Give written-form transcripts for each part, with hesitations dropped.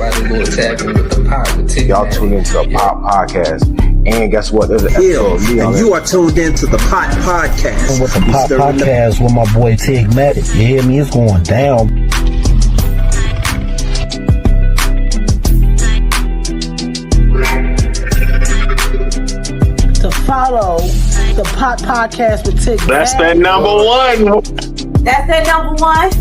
everybody little tapping with the pot with Tigmatic. Y'all tune into the Pot Podcast. And guess what? There's an episode of me on and you are tuned into the Pot Podcast. And with the Pot Podcast with my boy Tigmatic. You hear me? It's going down. To follow the Pot Podcast with Tigmatic. That's that number one. That's that number one.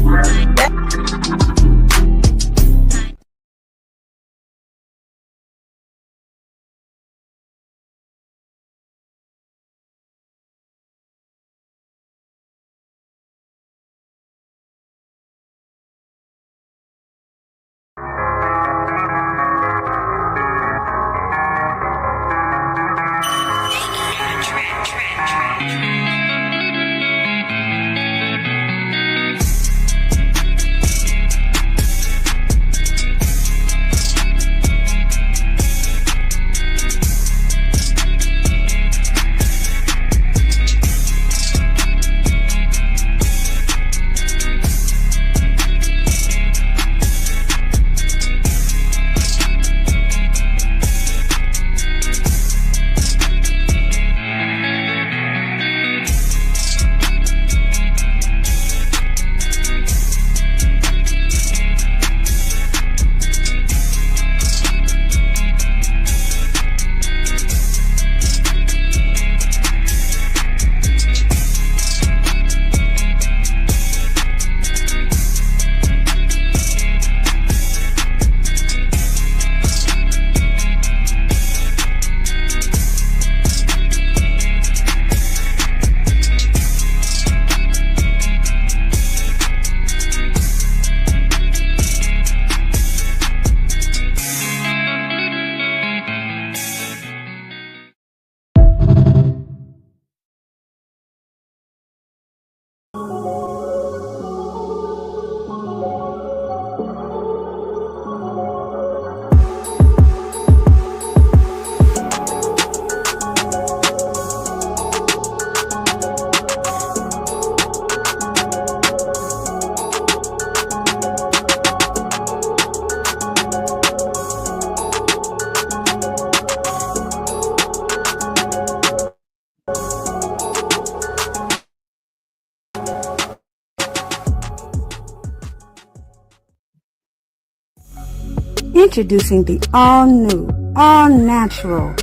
Introducing the all-new, all-natural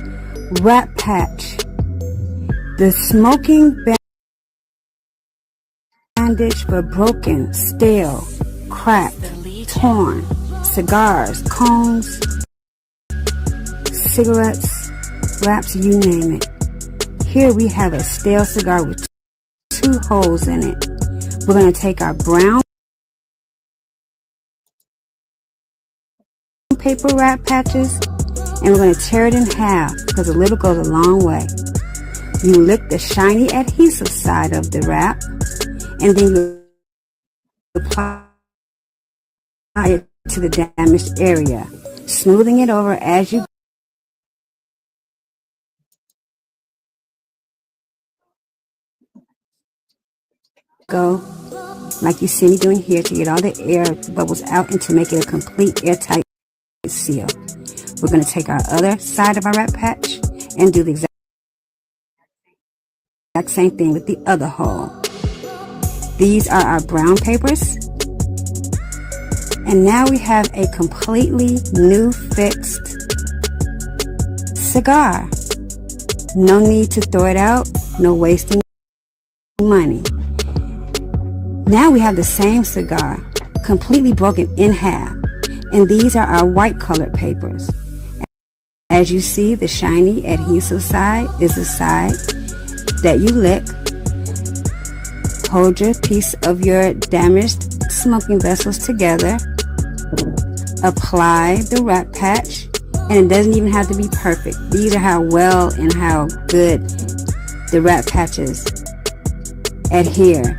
Wrap Patch. The smoking bandage for broken, stale, cracked, torn cigars, cones, cigarettes, wraps, you name it. Here we have a stale cigar with 2 holes in it. We're going to take our brown paper wrap patches and we're going to tear it in half because a little goes a long way. You lick the shiny adhesive side of the wrap and then you apply it to the damaged area, smoothing it over as you go, like you see me doing here, to get all the air bubbles out and to make it a complete airtight seal. We're going to take our other side of our wrap patch and do the exact same thing with the other hole. These are our brown papers. And now we have a completely new fixed cigar. No need to throw it out, no wasting money. Now we have the same cigar, completely broken in half. And these are our white colored papers. As you see, the shiny adhesive side is the side that you lick. Hold your piece of your damaged smoking vessels together. Apply the wrap patch. And it doesn't even have to be perfect. These are how well and how good the wrap patches adhere.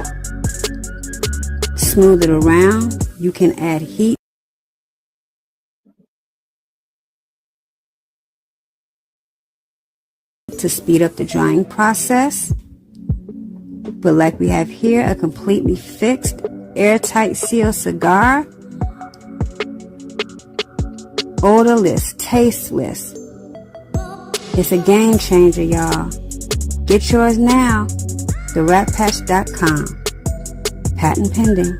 Smooth it around. You can add heat to speed up the drying process. But like we have here, a completely fixed, airtight seal cigar. odorless, tasteless. It's a game changer, y'all. Get yours now. TheRatPatch.com. Patent pending.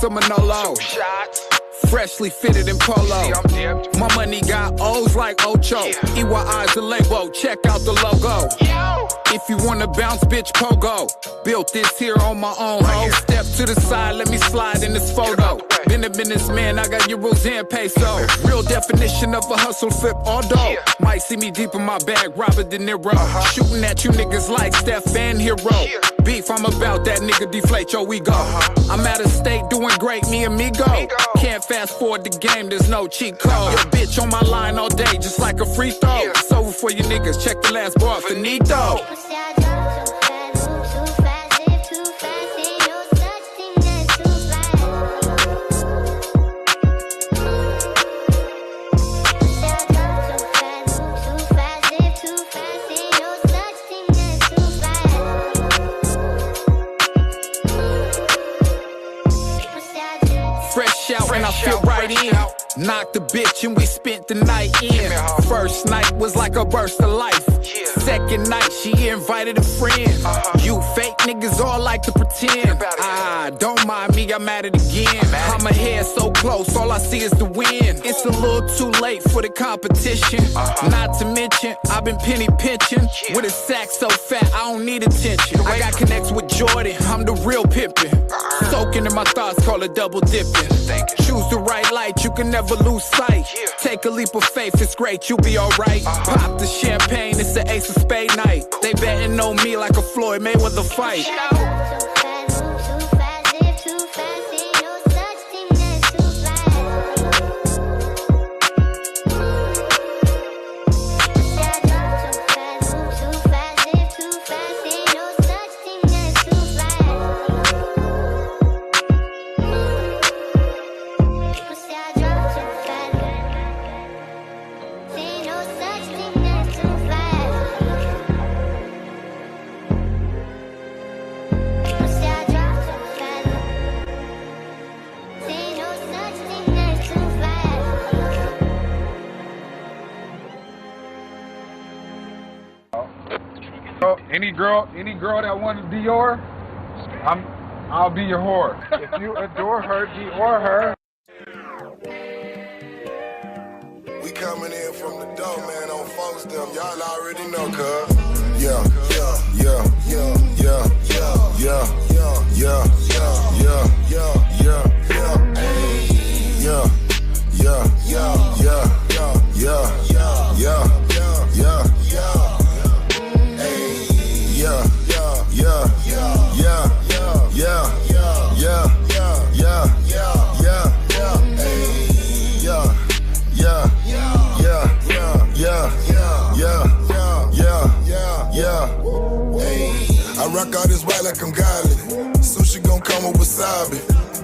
Manolo. Freshly fitted in polo. My money got O's like Ocho. EYI's the label. Check out the logo. If you wanna bounce, bitch, pogo. Built this here on my own, ho. Step to the side, let me slide in this photo. Been a businessman, I got euros and peso. Real definition of a hustle flip all dough. Might see me deep in my bag, Robert De Niro. Shooting at you niggas like Steph and Hero. Beef, I'm about that nigga, deflate your ego. I'm out of state doing great, me and me go. Can't fast forward the game, there's no cheat code. Your bitch on my line all day, just like a free throw. It's over for you niggas, check the last bar, finito. And I fit right in. Knocked the bitch and we spent the night in. First night was like a burst of life. Second night she invited a friend. You fake niggas all like to pretend. Don't mind me, I'm at it again. I'm ahead so close, all I see is the wind. It's a little too late for the competition. Not to mention, I've been penny pinching. With a sack so fat, I don't need attention. I got connects with Jordan, I'm the real pimpin'. Soaking in my thoughts, call it double dipping. Choose the right light, you can never lose sight. Take a leap of faith, it's great, you'll be alright. Pop the champagne, it's the ace of spade night. They betting on me like a Floyd Mayweather fight. Any girl that wanted Dior, I'll be your whore. If you adore her, Dior her. We coming in from the door, man, on folks them. Y'all already know, cuz. Yeah. I rock all this white like I'm godly. Sushi gon' come with wasabi.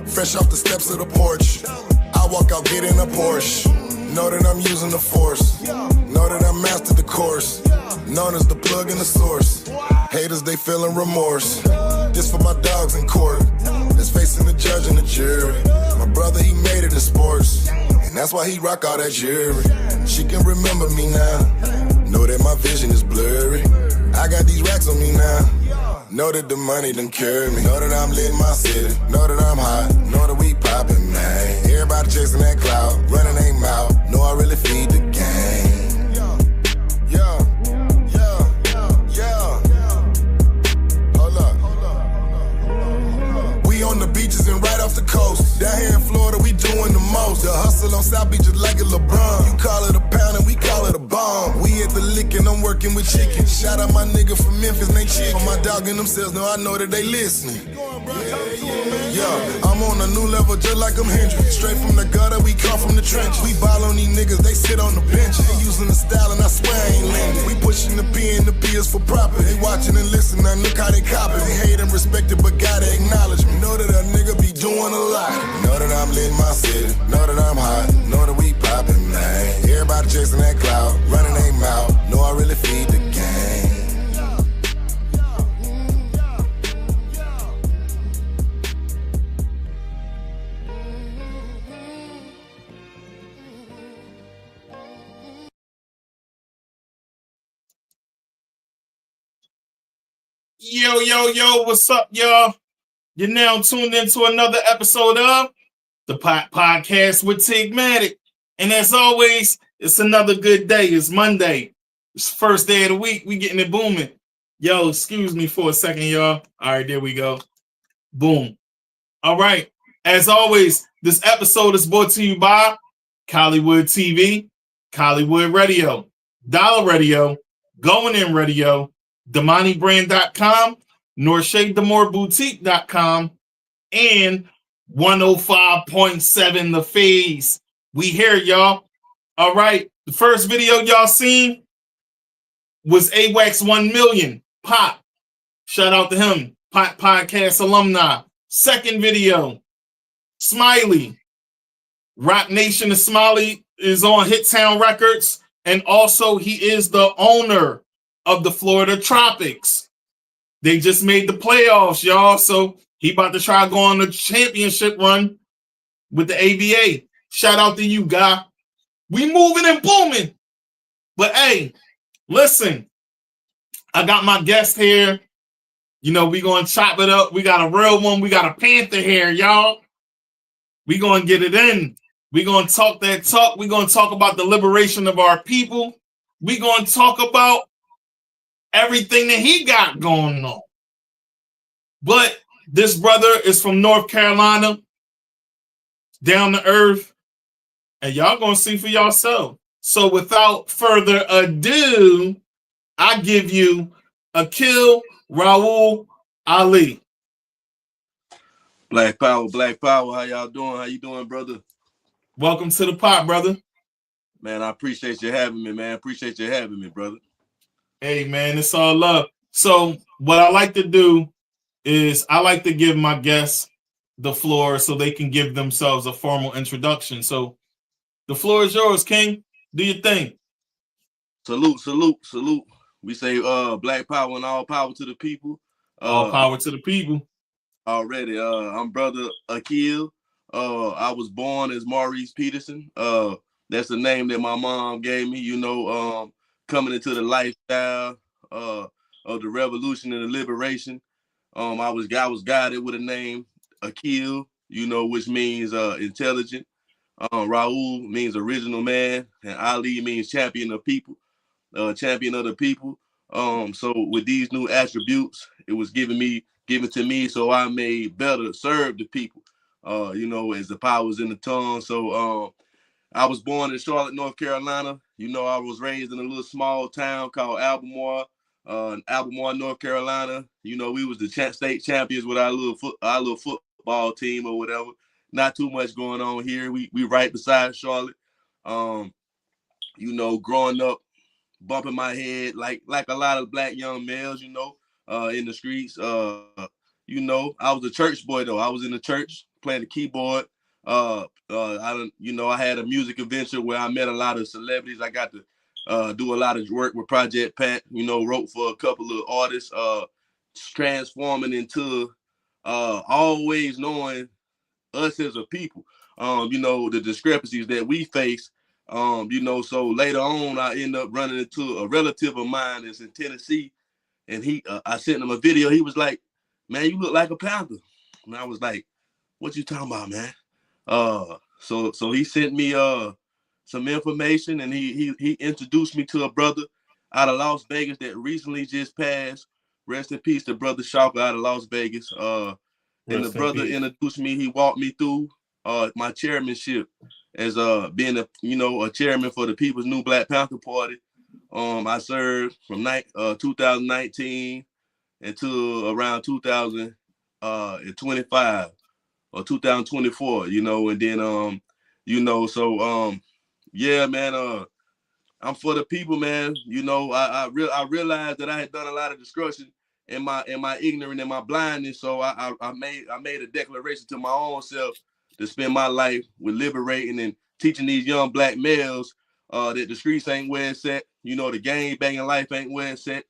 Fresh off the steps of the porch. I walk out, get in a Porsche. Know that I'm using the force. Know that I mastered the course. Known as the plug and the source. Haters, they feeling remorse. This for my dogs in court. That's facing the judge and the jury. My brother, he made it in sports. And that's why he rock all that jewelry. She can remember me now. Know that my vision is blurry. I got these racks on me now. Know that the money done cured me. Know that I'm lit in my city. Know that I'm hot. Know that we poppin', man. Everybody chasing that clout. Running their mouth. Know I really feed the game. Hold up. Hustle on South Beach just like a LeBron. You call it a pound and we call it a bomb. We at the lick and I'm working with chicken. Shout out my nigga from Memphis, they chicken. For my dog and themselves, know I know that they listening. Yeah, I'm on a new level just like I'm Hendrix. Straight from the gutter, we come from the trenches. We ball on these niggas, they sit on the bench. They using the style and I swear I ain't lending. We pushing the P and the P is for profit. They watching and listening, now look how they copy. They hate and respect it, but gotta acknowledge me. Know that a nigga be doing a lot. Know that I'm lit in my city. Know that I'm hot. Know that we poppin', man. Everybody chasing that cloud, running their mouth. Know I really feed the game. Yo, what's up, y'all? You're now tuned into another episode of the Podcast with Tigmatic. And as always, it's another good day. It's Monday. It's the first day of the week. We getting it booming. Yo, excuse me for a second, y'all. All right, there we go. Boom. All right. As always, this episode is brought to you by Collywood TV, Collywood Radio, Dollar Radio, Going In Radio, DamaniBrand.com, NorthShadeDemoreBoutique.com, and 105.7 The Phase. We here, y'all. All right. The first video y'all seen was AWACS 1 million. Pop. Shout out to him. Pop Podcast alumni. Second video, Smiley. Rock Nation of Smiley is on Hit Town Records. And also he is the owner of the Florida Tropics. They just made the playoffs, y'all. So he about to try to go on a championship run with the ABA. Shout out to you, guy. We moving and booming. But hey, listen, I got my guest here. You know, we going to chop it up. We got a real one. We got a Panther here, y'all. We going to get it in. We going to talk that talk. We going to talk about the liberation of our people. We going to talk about everything that he got going on. But this brother is from North Carolina, down to earth, and y'all gonna see for yourself. So without further ado, I give you Akil Ali. Black Power. How y'all doing? How you doing, brother? Welcome to the pot, brother. Man, I appreciate you having me, man. Appreciate you having me, brother. Hey, man, it's all love. So what I like to do is I like to give my guests the floor so they can give themselves a formal introduction. So the floor is yours, King. Do your thing. Salute. We say black power and all power to the people. All power to the people. Already. I'm Brother Akil. I was born as Maurice Peterson. That's the name that my mom gave me, you know, coming into the lifestyle of the revolution and the liberation. I was guided with a name, Akil, you know, which means intelligent. Rajul means original man, and Ali means champion of people, champion of the people. So with these new attributes, it was given to me so I may better serve the people, you know, as the power's in the tongue. So I was born in Charlotte, North Carolina. You know, I was raised in a little small town called Albemarle, North Carolina. You know, we was the state champions with our little football team or whatever. Not too much going on here. We right beside Charlotte. You know, growing up, bumping my head like a lot of black young males, you know, in the streets. You know, I was a church boy though. I was in the church playing the keyboard. I had a music adventure where I met a lot of celebrities. I got to do a lot of work with Project Pat, you know, wrote for a couple of artists, transforming into always knowing us as a people, you know, the discrepancies that we face, you know, so later on I end up running into a relative of mine that's in Tennessee, and I sent him a video. He was like, man, you look like a Panther. And I was like, what you talking about, man? So he sent me some information, and he introduced me to a brother out of Las Vegas that recently just passed. Rest in peace to Brother Shalka out of Las Vegas. And the brother introduced me. He walked me through my chairmanship as being a chairman for the People's New Black Panther Party. I served from 2019 until around 2025 or 2024, and then yeah, man, I'm for the people, man. I realized that I had done a lot of destruction in my ignorance and my blindness. So I made a declaration to my own self to spend my life with liberating and teaching these young black males that the streets ain't where it's at. The gang banging life ain't where it's at.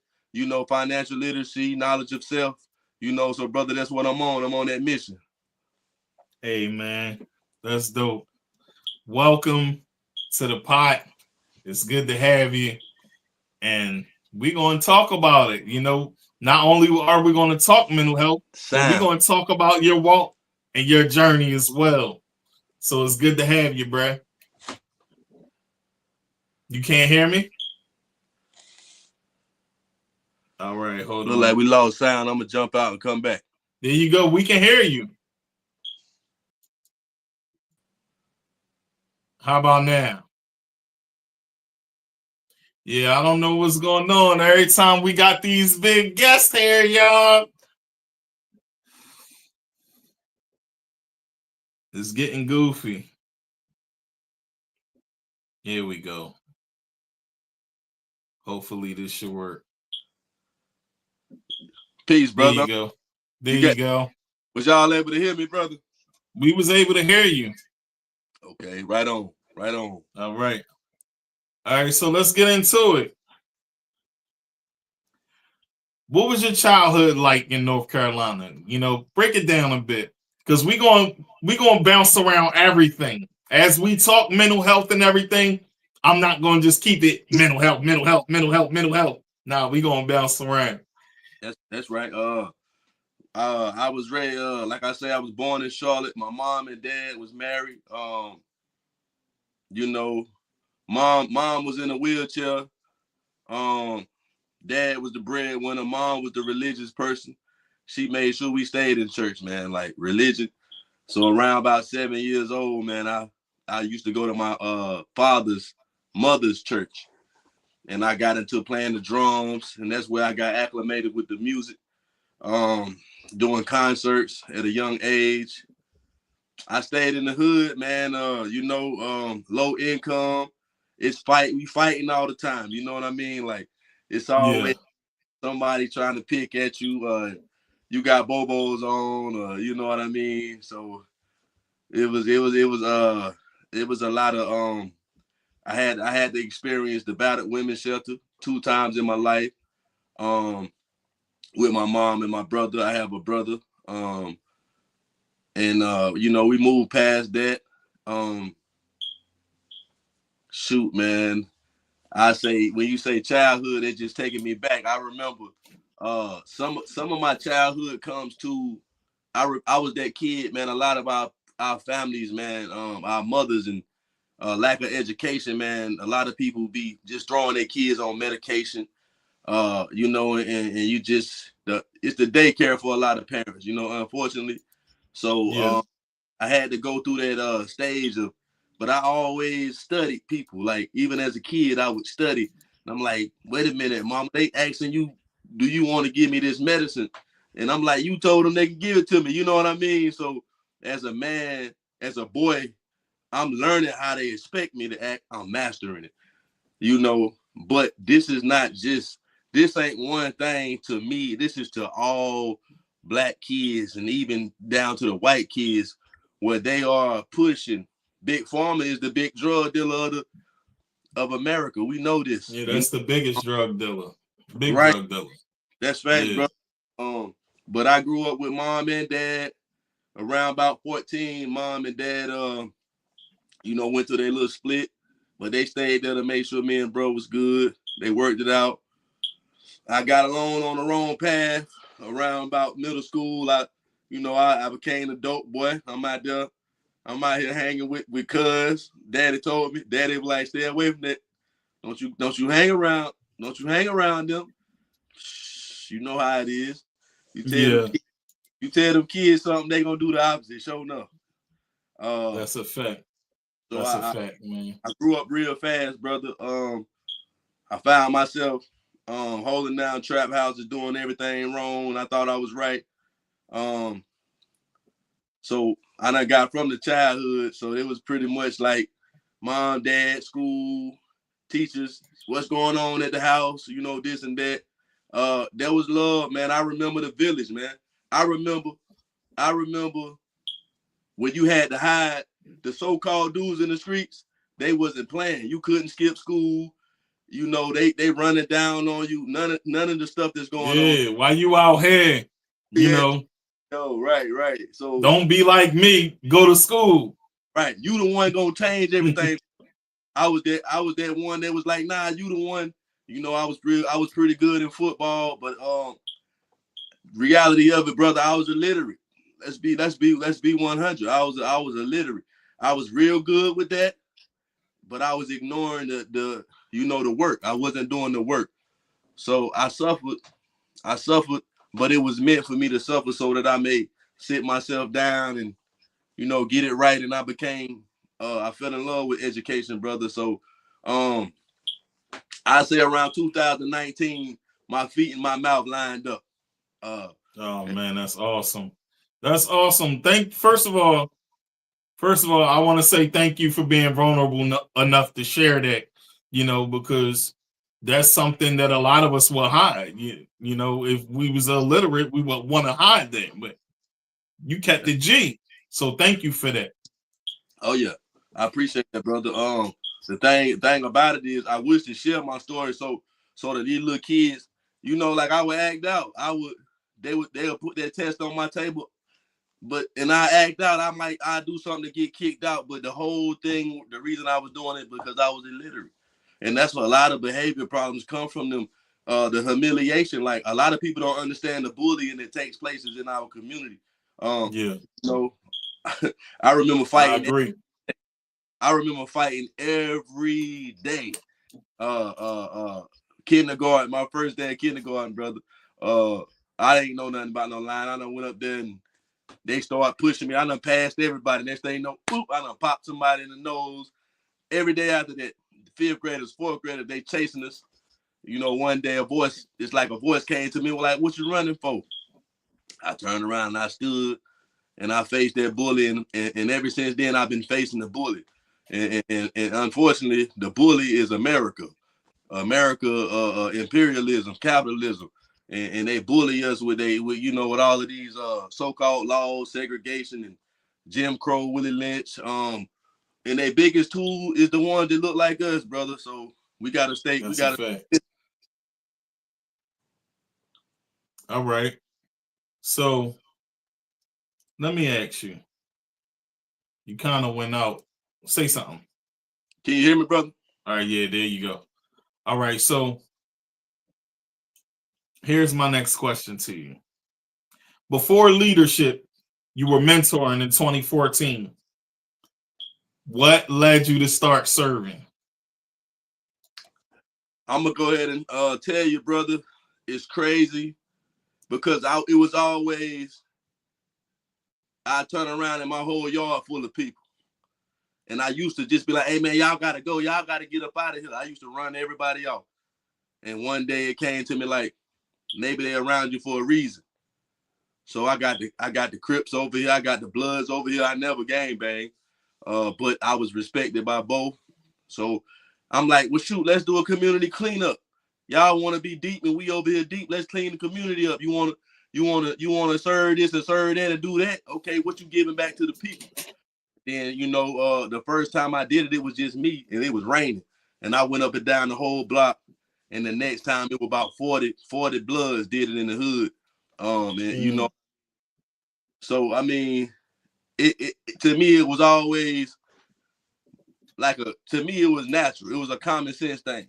Financial literacy, knowledge of self. So brother, that's what I'm on. I'm on that mission. Hey man, that's dope. Welcome to the pot. It's good to have you. And we're going to talk about it. Not only are we going to talk mental health, but we're going to talk about your walk and your journey as well. So it's good to have you, bruh. You can't hear me? All right, hold on. Look like we lost sound. I'm going to jump out and come back. There you go. We can hear you. How about now? Yeah, I don't know what's going on. Every time we got these big guests here, y'all, it's getting goofy. Here we go. Hopefully this should work. Peace, brother. There you go. There you go. Was y'all able to hear me, brother? We was able to hear you. Okay, right on. Right on. All right. All right, so let's get into it. What was your childhood like in North Carolina? Break it down a bit, because we going bounce around everything as we talk mental health and everything. I'm not going to just keep it mental health. Nah, we going to bounce around. That's right. I was ready. Like I say, I was born in Charlotte. My mom and dad was married. Mom was in a wheelchair. Dad was the breadwinner. Mom was the religious person. She made sure we stayed in church, man, like religion. So around about 7 years old, man, I used to go to my mother's church, and I got into playing the drums, and that's where I got acclimated with the music. Doing concerts at a young age. I stayed in the hood, man. Low income. We fighting all the time. You know what I mean? Like, it's always somebody trying to pick at you. You got bobos on, you know what I mean? So it was a lot of I had to experience the battered women's shelter 2 times in my life. With my mom and my brother. I have a brother. We moved past that. Shoot, man. I say, when you say childhood, it's just taking me back. I remember some of my childhood comes to, I was that kid, man. A lot of our families, man, our mothers and lack of education, man. A lot of people be just throwing their kids on medication, and you just, it's the daycare for a lot of parents, unfortunately. So I had to go through that stage of, but I always studied people. Like, even as a kid, I would study. And I'm like, wait a minute, mama, they asking you, do you want to give me this medicine? And I'm like, you told them they can give it to me. You know what I mean? So as a man, as a boy, I'm learning how they expect me to act. I'm mastering it, but this is not just, this ain't one thing to me. This is to all Black kids, and even down to the white kids, where they are pushing. Big Pharma is the big drug dealer of America. We know this. Yeah, that's the biggest drug dealer. Drug dealer. That's facts, bro. But I grew up with mom and dad. Around about 14, mom and dad, went through their little split, but they stayed there to make sure me and bro was good. They worked it out. I got along on the wrong path. Around about middle school, I became a dope boy. I'm out here hanging with cuz. Daddy told me, Daddy was like, stay away from that. Don't you hang around. Don't you hang around them. You know how it is. You tell them kids something, they gonna do the opposite. Sure enough. That's a fact. So That's a fact, man. I grew up real fast, brother. I found myself holding down trap houses, doing everything wrong. I thought I was right. So I done got from the childhood. So it was pretty much like mom, dad, school, teachers, what's going on at the house, you know, this and that. There was love, man. I remember the village, man. I remember when you had to hide the so-called dudes in the streets, they wasn't playing. You couldn't skip school. You know, they running down on you. None of the stuff that's going on. Yeah, why you out here? You know. No, right. So don't be like me. Go to school. Right. You the one gonna change everything. I was that one that was like, nah, you the one. You know, I was pretty good in football, but reality of it, brother, I was illiterate. Let's be 100. I was illiterate. I was real good with that, but I was ignoring the work. I wasn't doing the work. So I suffered, but it was meant for me to suffer so that I may sit myself down and, you know, get it right. And I fell in love with education, brother. So I say around 2019, my feet and my mouth lined up. Oh man, that's awesome. That's awesome. First of all, I want to say thank you for being vulnerable enough to share that, you know, because that's something that a lot of us will hide. You know, if we was illiterate, we would want to hide that, but you kept the G. So thank you for that. Oh yeah, I appreciate that, brother. The thing about it is I wish to share my story so that these little kids, you know, like I would act out. They would put that test on my table, and I act out. I do something to get kicked out, but the whole thing, the reason I was doing it because I was illiterate. And that's what a lot of behavior problems come from them. The humiliation, like a lot of people don't understand the bullying that takes place in our community. You know, I remember fighting. I agree. I remember fighting every day. Kindergarten, my first day of kindergarten, brother. I didn't know nothing about no line. I done went up there and they started pushing me. I done passed everybody. Next thing you know, boop, I done popped somebody in the nose. Every day after that, 5th graders, 4th graders, they chasing us. You know, one day a voice came to me and was like, what you running for? I turned around and I stood and I faced that bully. And ever since then, I've been facing the bully. And unfortunately, the bully is America. Imperialism, capitalism. And they bully us with all of these so-called laws, segregation, and Jim Crow, Willie Lynch. And their biggest tool is the ones that look like us, brother. So we gotta stay. That's a fact. All right. So let me ask you. You kind of went out. Say something. Can you hear me, brother? All right, yeah, there you go. All right, so here's my next question to you. Before leadership, you were mentoring in 2014. What led you to start serving? I'm gonna go ahead and tell you, brother, it's crazy because it was always I turn around and my whole yard full of people. And I used to just be like, hey, man, y'all got to go. Y'all got to get up out of here. I used to run everybody off. And one day it came to me like, maybe they're around you for a reason. So I got the Crips over here. I got the Bloods over here. I never gangbang, but I was respected by both. So I'm like, well, shoot, let's do a community cleanup. Y'all want to be deep and we over here deep. Let's clean the community up. You want to serve this and serve that and do that. Okay, what you giving back to the people? Then, the first time I did it, it was just me and it was raining. And I went up and down the whole block. And the next time it was about 40 Bloods did it in the hood. So, I mean, it to me, it was always to me, it was natural. It was a common sense thing.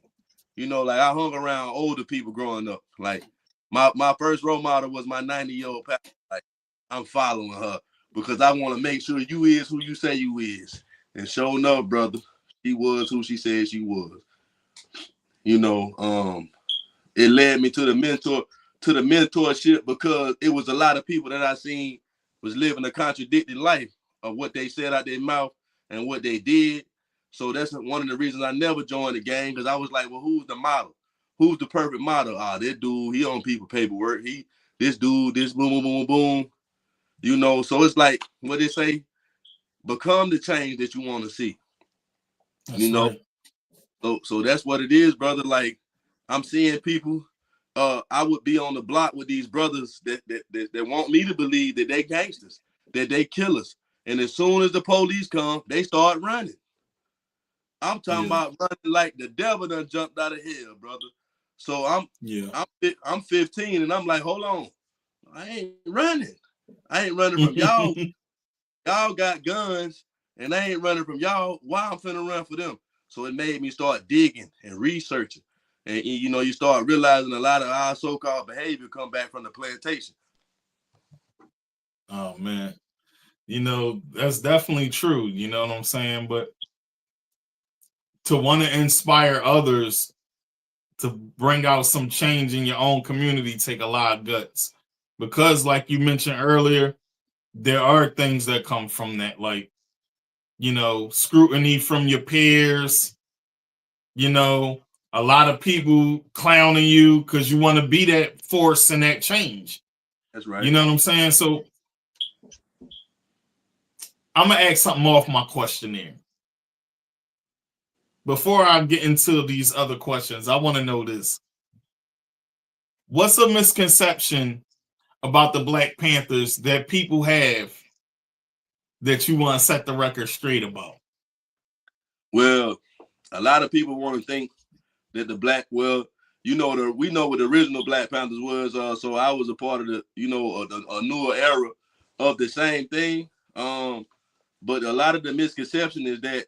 Like I hung around older people growing up. Like my first role model was my 90-year-old pastor. Like I'm following her because I want to make sure you is who you say you is. And sure enough, brother, she was who she said she was. It led me to the mentorship because it was a lot of people that I seen was living a contradicted life of what they said out their mouth and what they did. So that's one of the reasons I never joined the gang, because I was like, well, who's the model? Who's the perfect model? This dude, he on people paperwork. This dude, this boom, boom, boom, boom. You know, so it's like what they say, become the change that you want to see. That's you know, right. So that's what it is, brother. Like, I'm seeing people. I would be on the block with these brothers that want me to believe that they gangsters, that they killers. And as soon as the police come, they start running. I'm talking about running like the devil done jumped out of hell, brother. So I'm 15 and I'm like, hold on. I ain't running. I ain't running from y'all. Y'all got guns and I ain't running from y'all. Why I'm finna run for them? So it made me start digging and researching. And you know, you start realizing a lot of our so-called behavior come back from the plantation. Oh man. You know, that's definitely true. You know what I'm saying? But to want to inspire others to bring out some change in your own community take a lot of guts. Because like you mentioned earlier, there are things that come from that, like, you know, scrutiny from your peers, you know, a lot of people clowning you because you want to be that force and that change. That's right. You know what I'm saying? So I'm going to ask something off my questionnaire. Before I get into these other questions, I want to know this. What's a misconception about the Black Panthers that people have that you want to set the record straight about? Well, a lot of people want to think that we know what the original Black Panthers was. So I was a part of the, a newer era of the same thing. But a lot of the misconception is that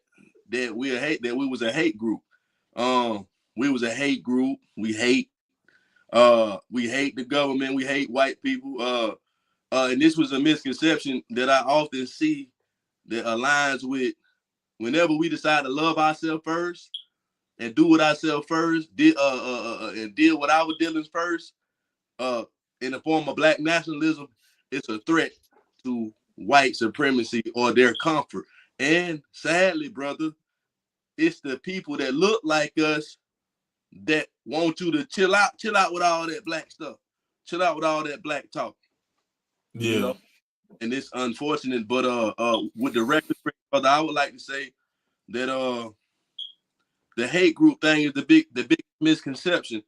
we was a hate group. We was a hate group. We hate the government. We hate white people. And this was a misconception that I often see that aligns with whenever we decide to love ourselves first and do it ourselves first, and deal with our dealings first, in the form of Black nationalism, it's a threat to white supremacy or their comfort. And sadly, brother, it's the people that look like us that want you to chill out with all that black stuff, chill out with all that black talk. Yeah. You know? And it's unfortunate, but with the record, brother, I would like to say that the hate group thing is the big misconception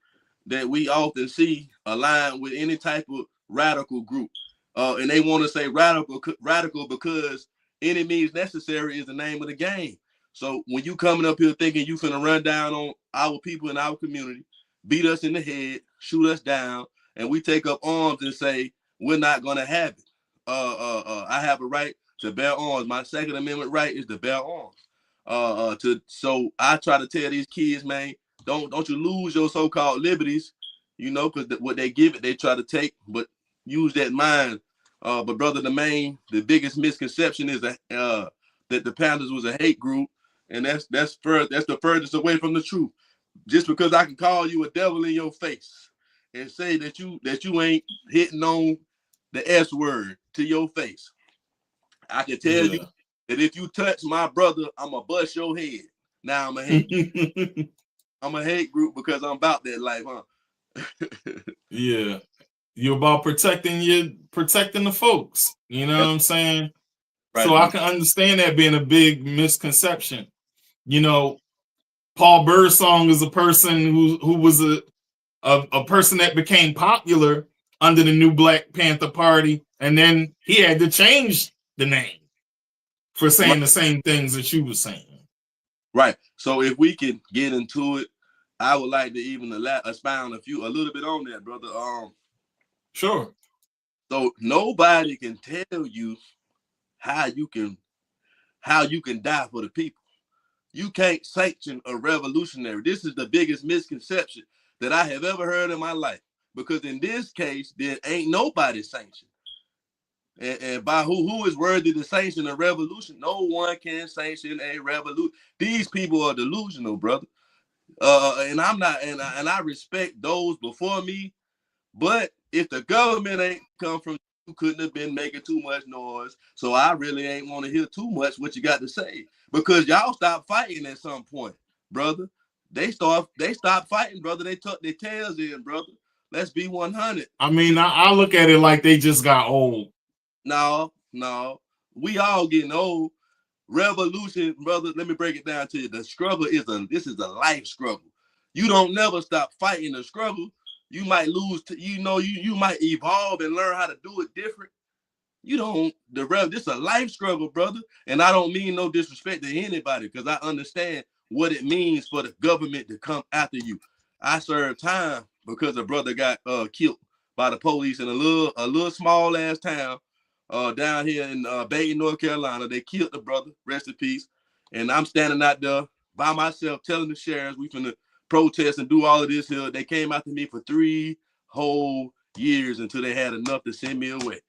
that we often see aligned with any type of radical group. And they want to say radical because any means necessary is the name of the game. So when you coming up here thinking you finna run down on our people in our community, beat us in the head, shoot us down, and we take up arms and say, we're not gonna have it. I have a right to bear arms. My Second Amendment right is to bear arms. So I try to tell these kids, man, don't you lose your so-called liberties, because what they give it, they try to take, but use that mind. But brother, the biggest misconception is that the Panthers was a hate group, and that's the furthest away from the truth. Just because I can call you a devil in your face and say that you ain't hitting on the S word to your face, I can tell you that if you touch my brother, I'm going to bust your head. Now I'm a hate group. I'm a hate group because I'm about that life, huh? Yeah. You're about protecting the folks. You know what I'm saying? Right. So I can understand that being a big misconception. Paul Birdsong is a person who was a person that became popular under the new Black Panther Party, and then he had to change the name for saying the same things that you were saying. Right. So if we can get into it, I would like to even expound a little bit on that, brother. Sure. So nobody can tell you how you can die for the people. You can't sanction a revolutionary. This is the biggest misconception that I have ever heard in my life. Because in this case, there ain't nobody sanctioned. And by who is worthy to sanction a revolution? No one can sanction a revolution. These people are delusional, brother. And I'm not, and I respect those before me. But if the government ain't come from you couldn't have been making too much noise. So I really ain't want to hear too much what you got to say, because y'all stopped fighting at some point, brother. They stopped fighting, brother. They tucked their tails in, brother. Let's be 100. I mean, I look at it like they just got old. No, we all getting old. Revolution, brother. Let me break it down to you. The struggle is a life struggle. You don't never stop fighting the struggle. You might lose to, you might evolve and learn how to do it different. You don't, this is a life struggle, brother. And I don't mean no disrespect to anybody, because I understand what it means for the government to come after you. I served time because a brother got killed by the police in a little small ass town down here in Badin, North Carolina. They killed the brother, rest in peace. And I'm standing out there by myself telling the sheriffs we finna protest and do all of this here. They came after me for 3 whole years until they had enough to send me away.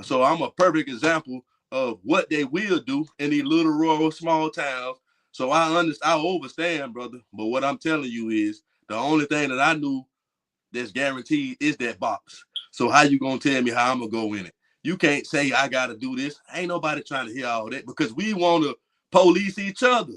So I'm a perfect example of what they will do in these little rural small towns. So I understand, brother. But what I'm telling you is the only thing that I knew that's guaranteed is that box. So how you gonna tell me how I'm gonna go in it? You can't say I gotta do this. Ain't nobody trying to hear all that, because we want to police each other.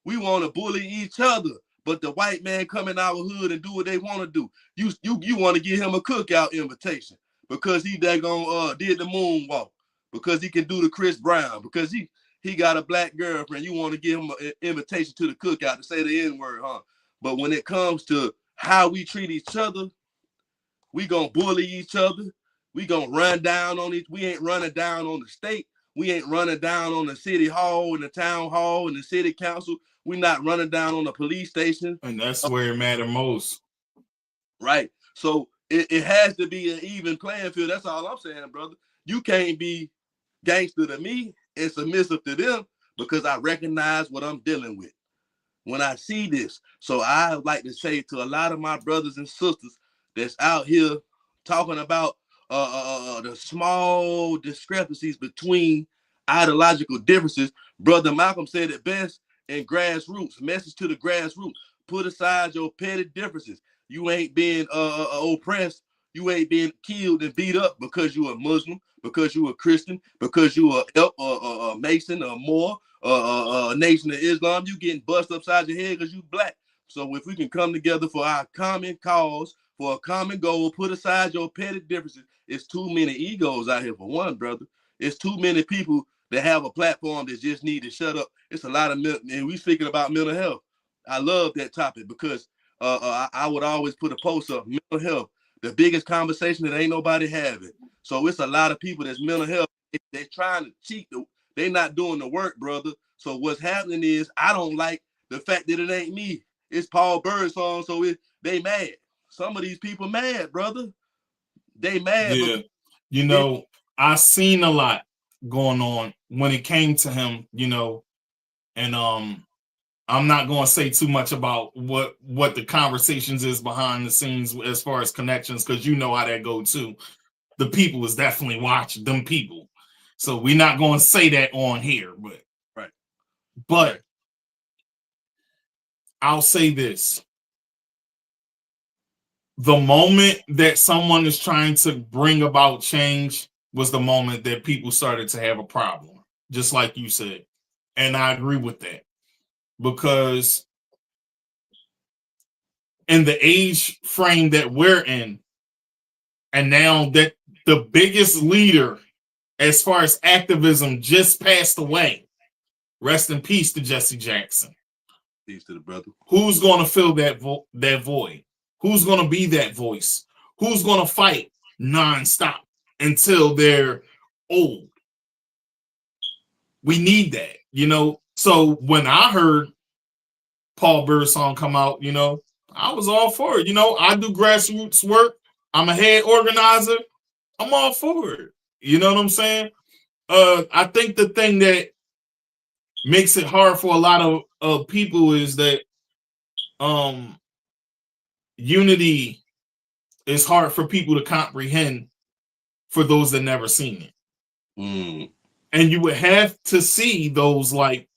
We want to bully each other. But the white man come in our hood and do what they want to do. You want to give him a cookout invitation because he did the moonwalk, because he can do the Chris Brown, because he got a black girlfriend. You want to give him an invitation to the cookout to say the N-word, huh? But when it comes to how we treat each other, we gonna bully each other. We gonna run down on it. We ain't running down on the state. We ain't running down on the city hall and the town hall and the city council. We not running down on the police station. And that's where it matters most. Right. So it has to be an even playing field. That's all I'm saying, brother. You can't be gangster to me and submissive to them, because I recognize what I'm dealing with when I see this. So I like to say to a lot of my brothers and sisters that's out here talking about the small discrepancies between ideological differences. Brother Malcolm said it best in Grassroots. Message to the grassroots: put aside your petty differences. You ain't being oppressed. You ain't being killed and beat up because you a Muslim, because you a Christian, because you a Mason or Moor, Nation of Islam. You getting bust upside your head because you black. So if we can come together for our common cause, for a common goal, put aside your petty differences. It's too many egos out here, for one, brother. It's too many people that have a platform that just need to shut up. It's a lot of, and we speaking about mental health. I love that topic because I would always put a post up, mental health, the biggest conversation that ain't nobody having. So it's a lot of people that's mental health. They're trying to cheat. They're not doing the work, brother. So what's happening is I don't like the fact that it ain't me. It's Paul Birdsong, so they mad. Some of these people mad, brother. They mad. Yeah. You know, I seen a lot going on when it came to him, you know, and I'm not going to say too much about what the conversations is behind the scenes as far as connections, because you know how that go too. The people is definitely watching them people. So we're not going to say that on here, but right. But I'll say this. The moment that someone is trying to bring about change was the moment that people started to have a problem, just like you said. And I agree with that. Because in the age frame that we're in, and now that the biggest leader as far as activism just passed away, rest in peace to Jesse Jackson. Peace to the brother. Who's going to fill that void? Who's going to be that voice? Who's going to fight nonstop until they're old? We need that, you know? So when I heard Paul Birdsong come out, you know, I was all for it. You know, I do grassroots work. I'm a head organizer. I'm all for it. You know what I'm saying? I think the thing that makes it hard for a lot of people is that unity is hard for people to comprehend for those that never seen it. And you would have to see those like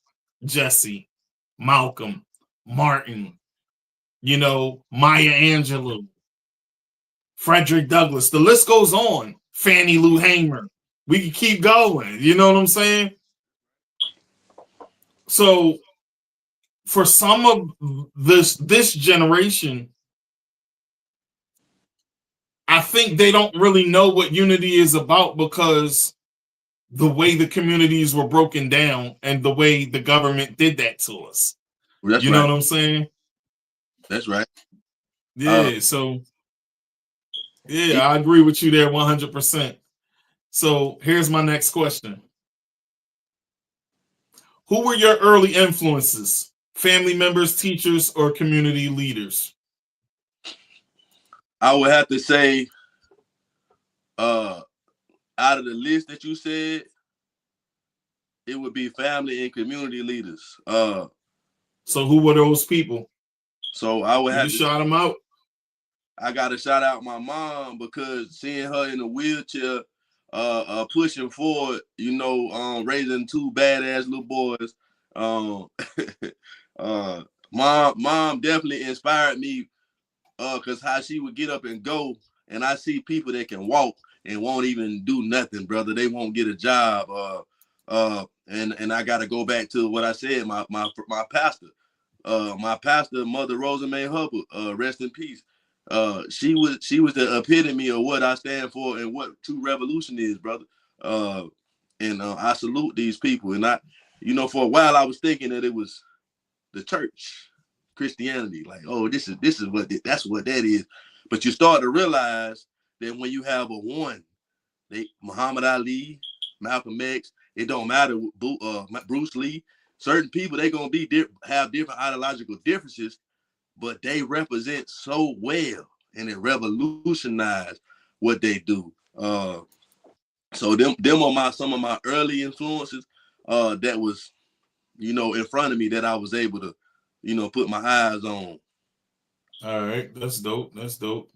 Jesse, Malcolm, Martin, you know, Maya Angelou, Frederick Douglass. The list goes on Fannie Lou Hamer. We can keep going. You know what I'm saying? So for some of this generation, I think they don't really know what unity is about because the way the communities were broken down and the way the government did that to us. That's you right. know what I'm saying? That's right. Yeah, I agree with you there 100%. So here's my next question. Who were your early influences? Family members, teachers, or community leaders? I would have to say, out of the list that you said, it would be family and community leaders. So who were those people? So I would have to shout them out. I gotta shout out my mom because seeing her in a wheelchair, pushing forward, raising two badass little boys. Mom definitely inspired me, cause how she would get up and go, and I see people that can walk and won't even do nothing, brother. They won't get a job. And I gotta go back to what I said. My pastor, Mother Rosamond Hubbard, rest in peace. She was the epitome of what I stand for and what true revolution is, brother. And I salute these people. And I, for a while I was thinking that it was the church, Christianity, like, oh, that's what that is. But you start to realize that when you have a one, Muhammad Ali, Malcolm X, it don't matter, Bruce Lee, certain people, they gonna have different ideological differences, but they represent so well and it revolutionized what they do. So them are some of my early influences that was, in front of me that I was able to, put my eyes on. All right, that's dope. That's dope.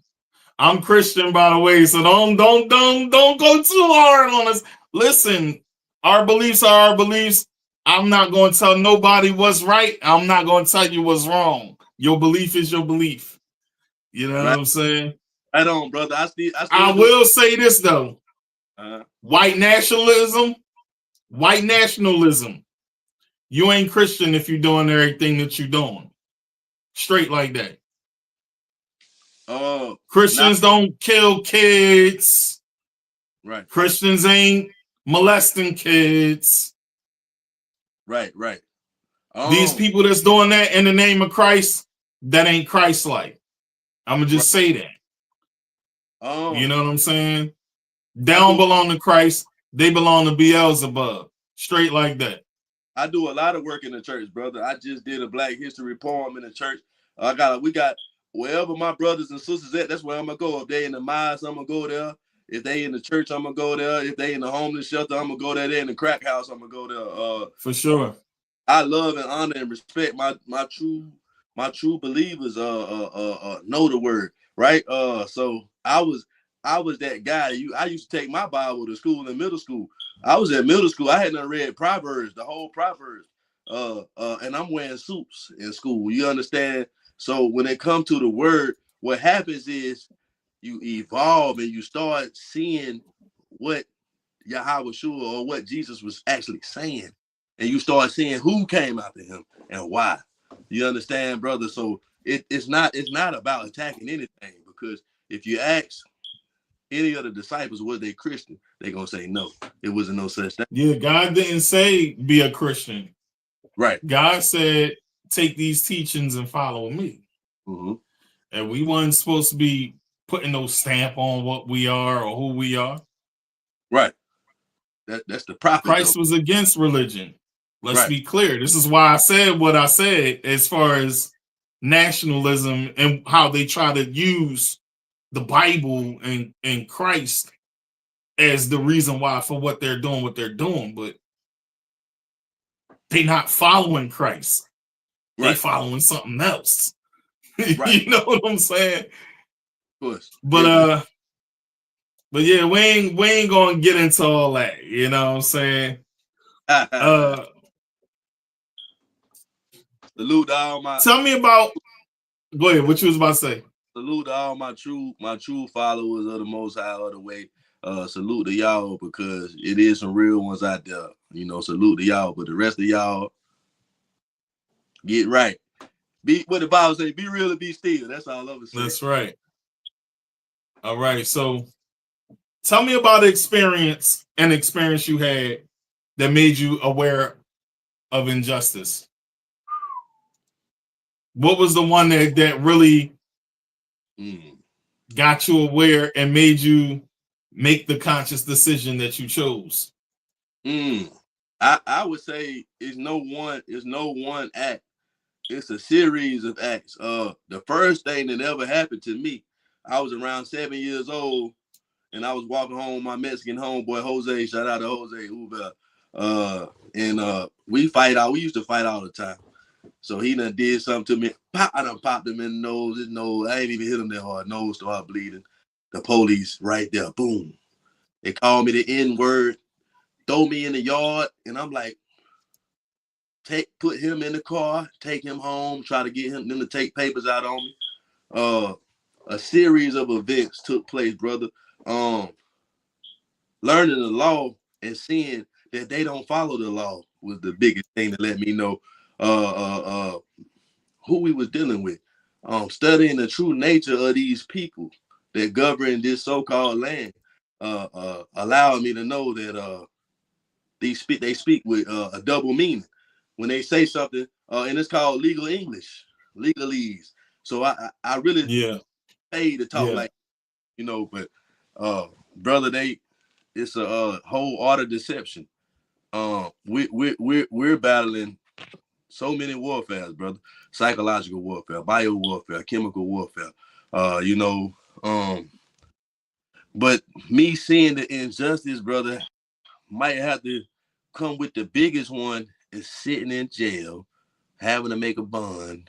I'm Christian, by the way, so don't go too hard on us. Listen, our beliefs are our beliefs. I'm not going to tell nobody what's right. I'm not going to tell you what's wrong. Your belief is your belief. You know what I'm saying? Right on, brother. I will say this though. White nationalism. You ain't Christian if you're doing everything that you're doing. Straight like that. Christians don't kill kids. Right. Christians ain't molesting kids. Right. These people that's doing that in the name of Christ, that ain't Christ-like. I'm gonna just say that. You know what I'm saying? They don't belong to Christ. They belong to Beelzebub. Straight like that. I do a lot of work in the church, brother. I just did a Black History poem in the church. We got wherever my brothers and sisters at, that's where I'm gonna go. If they in the mosque, I'm gonna go there. If they in the church, I'm gonna go there. If they in the homeless shelter, I'm gonna go there. They in the crack house, I'm gonna go there. For sure. I love and honor and respect my true believers. Know the word, right? So I was that guy. I used to take my Bible to school in middle school. I was at middle school. I hadn't read Proverbs, the whole Proverbs. And I'm wearing suits in school. You understand? So when it comes to the word, what happens is you evolve and you start seeing what Yahweh Shua or what Jesus was actually saying. And you start seeing who came after him and why. You understand, brother? So it's not about attacking anything, because if you ask any of the disciples, was they Christian, they're gonna say no. It wasn't no such thing. Yeah, God didn't say be a Christian. Right. God said take these teachings and follow me. Mm-hmm. And we weren't supposed to be putting no stamp on what we are or who we are. Right. That's the prophet. Christ was against religion. Let's be clear. This is why I said what I said as far as nationalism and how they try to use the Bible and Christ as the reason why for what they're doing, but they're not following Christ. They're following something else. You know what I'm saying? Of course. But yeah, we ain't gonna get into all that. You know what I'm saying? Salute to all my. Tell me about. Go ahead. What you was about to say? Salute to all my true followers of the Most High of the way. salute to y'all because it is some real ones out there. You know, salute to y'all, but the rest of y'all get right. Be what the Bible say, be real and be still. That's all I'm saying. That's right. All right. So tell me about an experience you had that made you aware of injustice. What was the one that really got you aware and made you make the conscious decision that you chose? I would say it's no one act. It's a series of acts. The first thing that ever happened to me, I was around 7 years old, and I was walking home with my Mexican homeboy Jose. Shout out to Jose Uber. And we used to fight all the time. So he done did something to me. I done popped him in the nose. His nose. I ain't even hit him that hard. Nose started bleeding. The police right there. Boom. They called me the N-word. Throw me in the yard, and I'm like, put him in the car, take him home, try to get them to take papers out on me. A series of events took place, brother. Learning the law and seeing that they don't follow the law was the biggest thing that let me know who we was dealing with. Studying the true nature of these people that govern this so-called land, allowing me to know that they speak with a double meaning when they say something, and it's called legal English, legalese. So I really paid to talk like, you know, but brother, it's a whole art of deception. We're battling so many warfares, brother. Psychological warfare, bio warfare, chemical warfare. You know, but me seeing the injustice, brother, might have to come with the biggest one is sitting in jail, having to make a bond,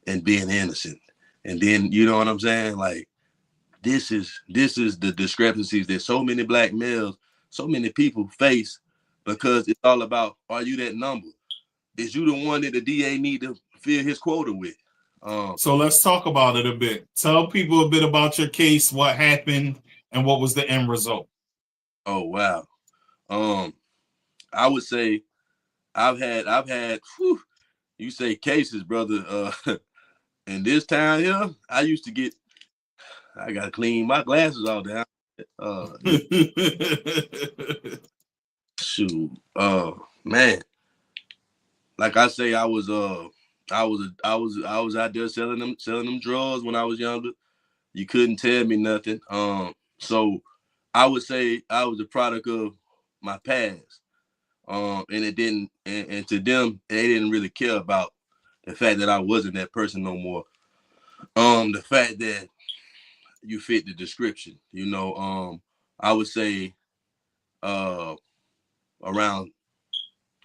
and being innocent. And then, you know what I'm saying? Like, this is the discrepancies that so many black males, so many people face, because it's all about, are you that number? Is you the one that the DA need to fill his quota with? So let's talk about it a bit. Tell people a bit about your case, what happened, and what was the end result. Oh, wow. I would say I've had whew, you say cases, brother. In this town here, I gotta clean my glasses all down. Shoot. Man. Like I say, I was out there selling them drugs when I was younger. You couldn't tell me nothing. So I would say I was a product of my past. And it didn't, and to them, they didn't really care about the fact that I wasn't that person no more. The fact that you fit the description, you know. I would say around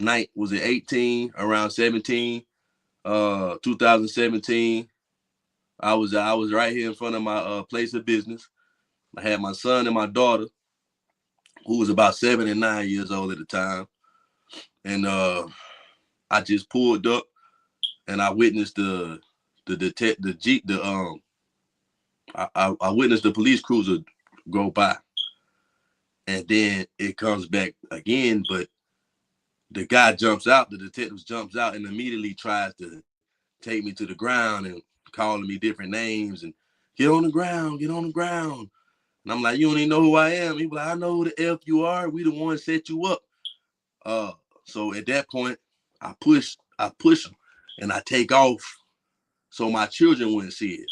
18, around 17, 2017, I was right here in front of my place of business. I had my son and my daughter, who was about 7 and 9 years old at the time. And I just pulled up and I witnessed I witnessed the police cruiser go by. And then it comes back again, but the guy jumps out, the detective jumps out and immediately tries to take me to the ground and calling me different names and get on the ground. And I'm like, you don't even know who I am. He was like, I know who the F you are. We the ones set you up. So at that point, I push him and I take off so my children wouldn't see it.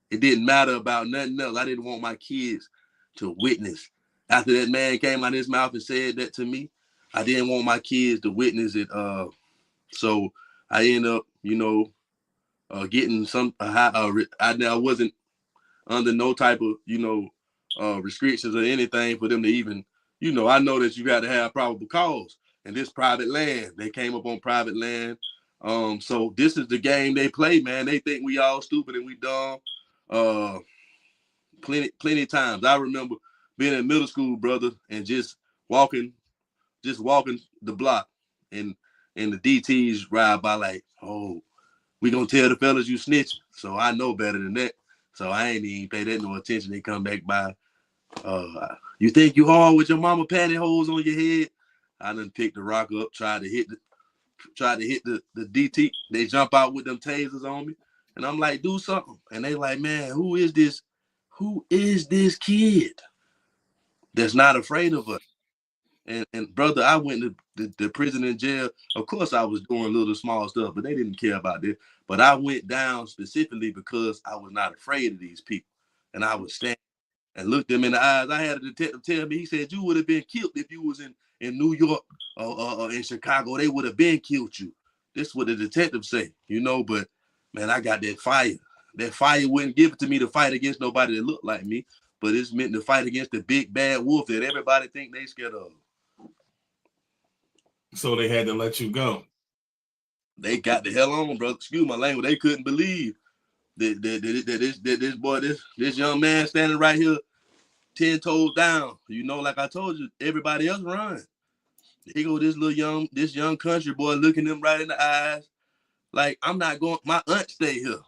It didn't matter about nothing else. I didn't want my kids to witness. After that man came out of his mouth and said that to me, I didn't want my kids to witness it. So I ended up, you know, getting some. I wasn't under no type of, you know, restrictions or anything for them to even, you know. I know that you got to have probable cause, and this private land. They came up on private land. So this is the game they play, man. They think we all stupid and we dumb. Plenty times. I remember being in middle school, brother, and just walking the block, and the DTs ride by like, oh, we gonna tell the fellas you snitching. So I know better than that. So I ain't even pay that no attention. They come back by, You think you hard with your mama pantyhose on your head? I done picked the rock up, tried to hit the DT. They jump out with them tasers on me. And I'm like, do something. And they like, man, who is this? Who is this kid that's not afraid of us? And brother, I went to the prison and jail. Of course, I was doing little small stuff, but they didn't care about this. But I went down specifically because I was not afraid of these people. And I was standing and looked them in the eyes. I had a detective tell me, he said, you would have been killed if you was in New York or in Chicago. They would have been killed you. This is what the detective say, you know, but man, I got that fire. That fire wouldn't give it to me to fight against nobody that looked like me, but it's meant to fight against the big bad wolf that everybody think they scared of. So they had to let you go. They got the hell on, bro. Excuse my language. They couldn't believe that this young man standing right here, 10 toes down. You know, like I told you, everybody else run. Here go this young country boy looking them right in the eyes. Like, I'm not going, my aunt stay here.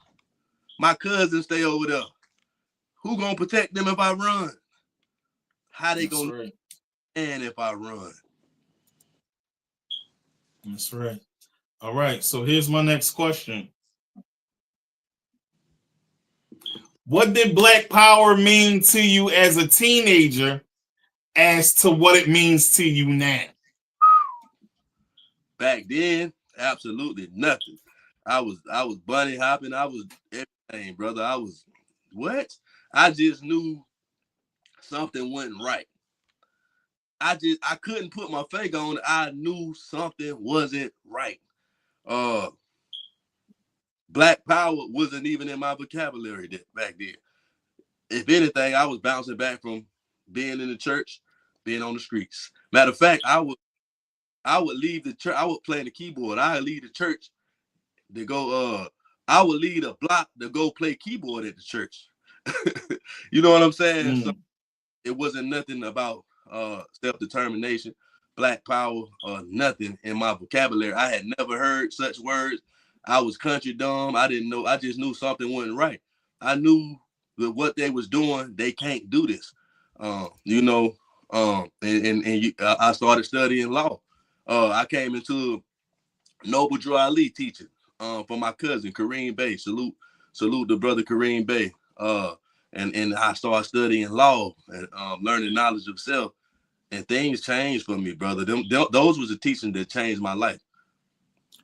My cousin stay over there. Who gonna protect them if I run? How they gonna stand if I run? That's right. All right, so here's my next question. What did Black Power mean to you as a teenager as to what it means to you now? Back then, absolutely nothing. I was bunny hopping. I was everything, brother. I was what? I just knew something wasn't right. I couldn't put my finger on it. I knew something wasn't right. Black Power wasn't even in my vocabulary back then. If anything, I was bouncing back from being in the church, being on the streets. Matter of fact, I would leave the church. I would play the keyboard. I would leave the church to go. I would leave a block to go play keyboard at the church. You know what I'm saying? So it wasn't nothing about self-determination, Black Power, or nothing in my vocabulary. I had never heard such words. I was country dumb. I didn't know. I just knew something wasn't right. I knew that what they was doing, they can't do this. You know. I started studying law. I came into Noble Drew Ali teaching for my cousin Kareem Bey. Salute the brother Kareem Bey. And I started studying law and learning knowledge of self, and things changed for me, brother. Those was the teaching that changed my life.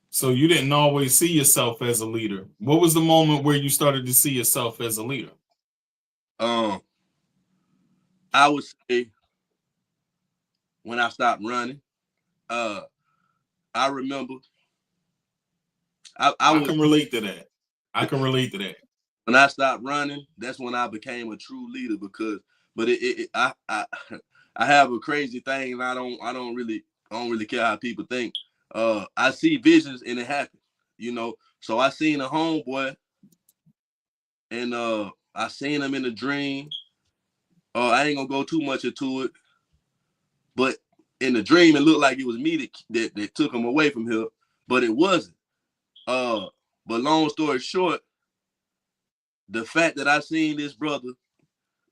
So you didn't always see yourself as a leader. What was the moment where you started to see yourself as a leader? I would say when I stopped running. I remember. I can relate to that. I can relate to that. When I stopped running, that's when I became a true leader. I have a crazy thing, and I don't really care how people think. I see visions and it happens, you know. So I seen a homeboy, and I seen him in a dream. I ain't gonna go too much into it, but in the dream, it looked like it was me that took him away from here, but it wasn't. But long story short, the fact that I seen this brother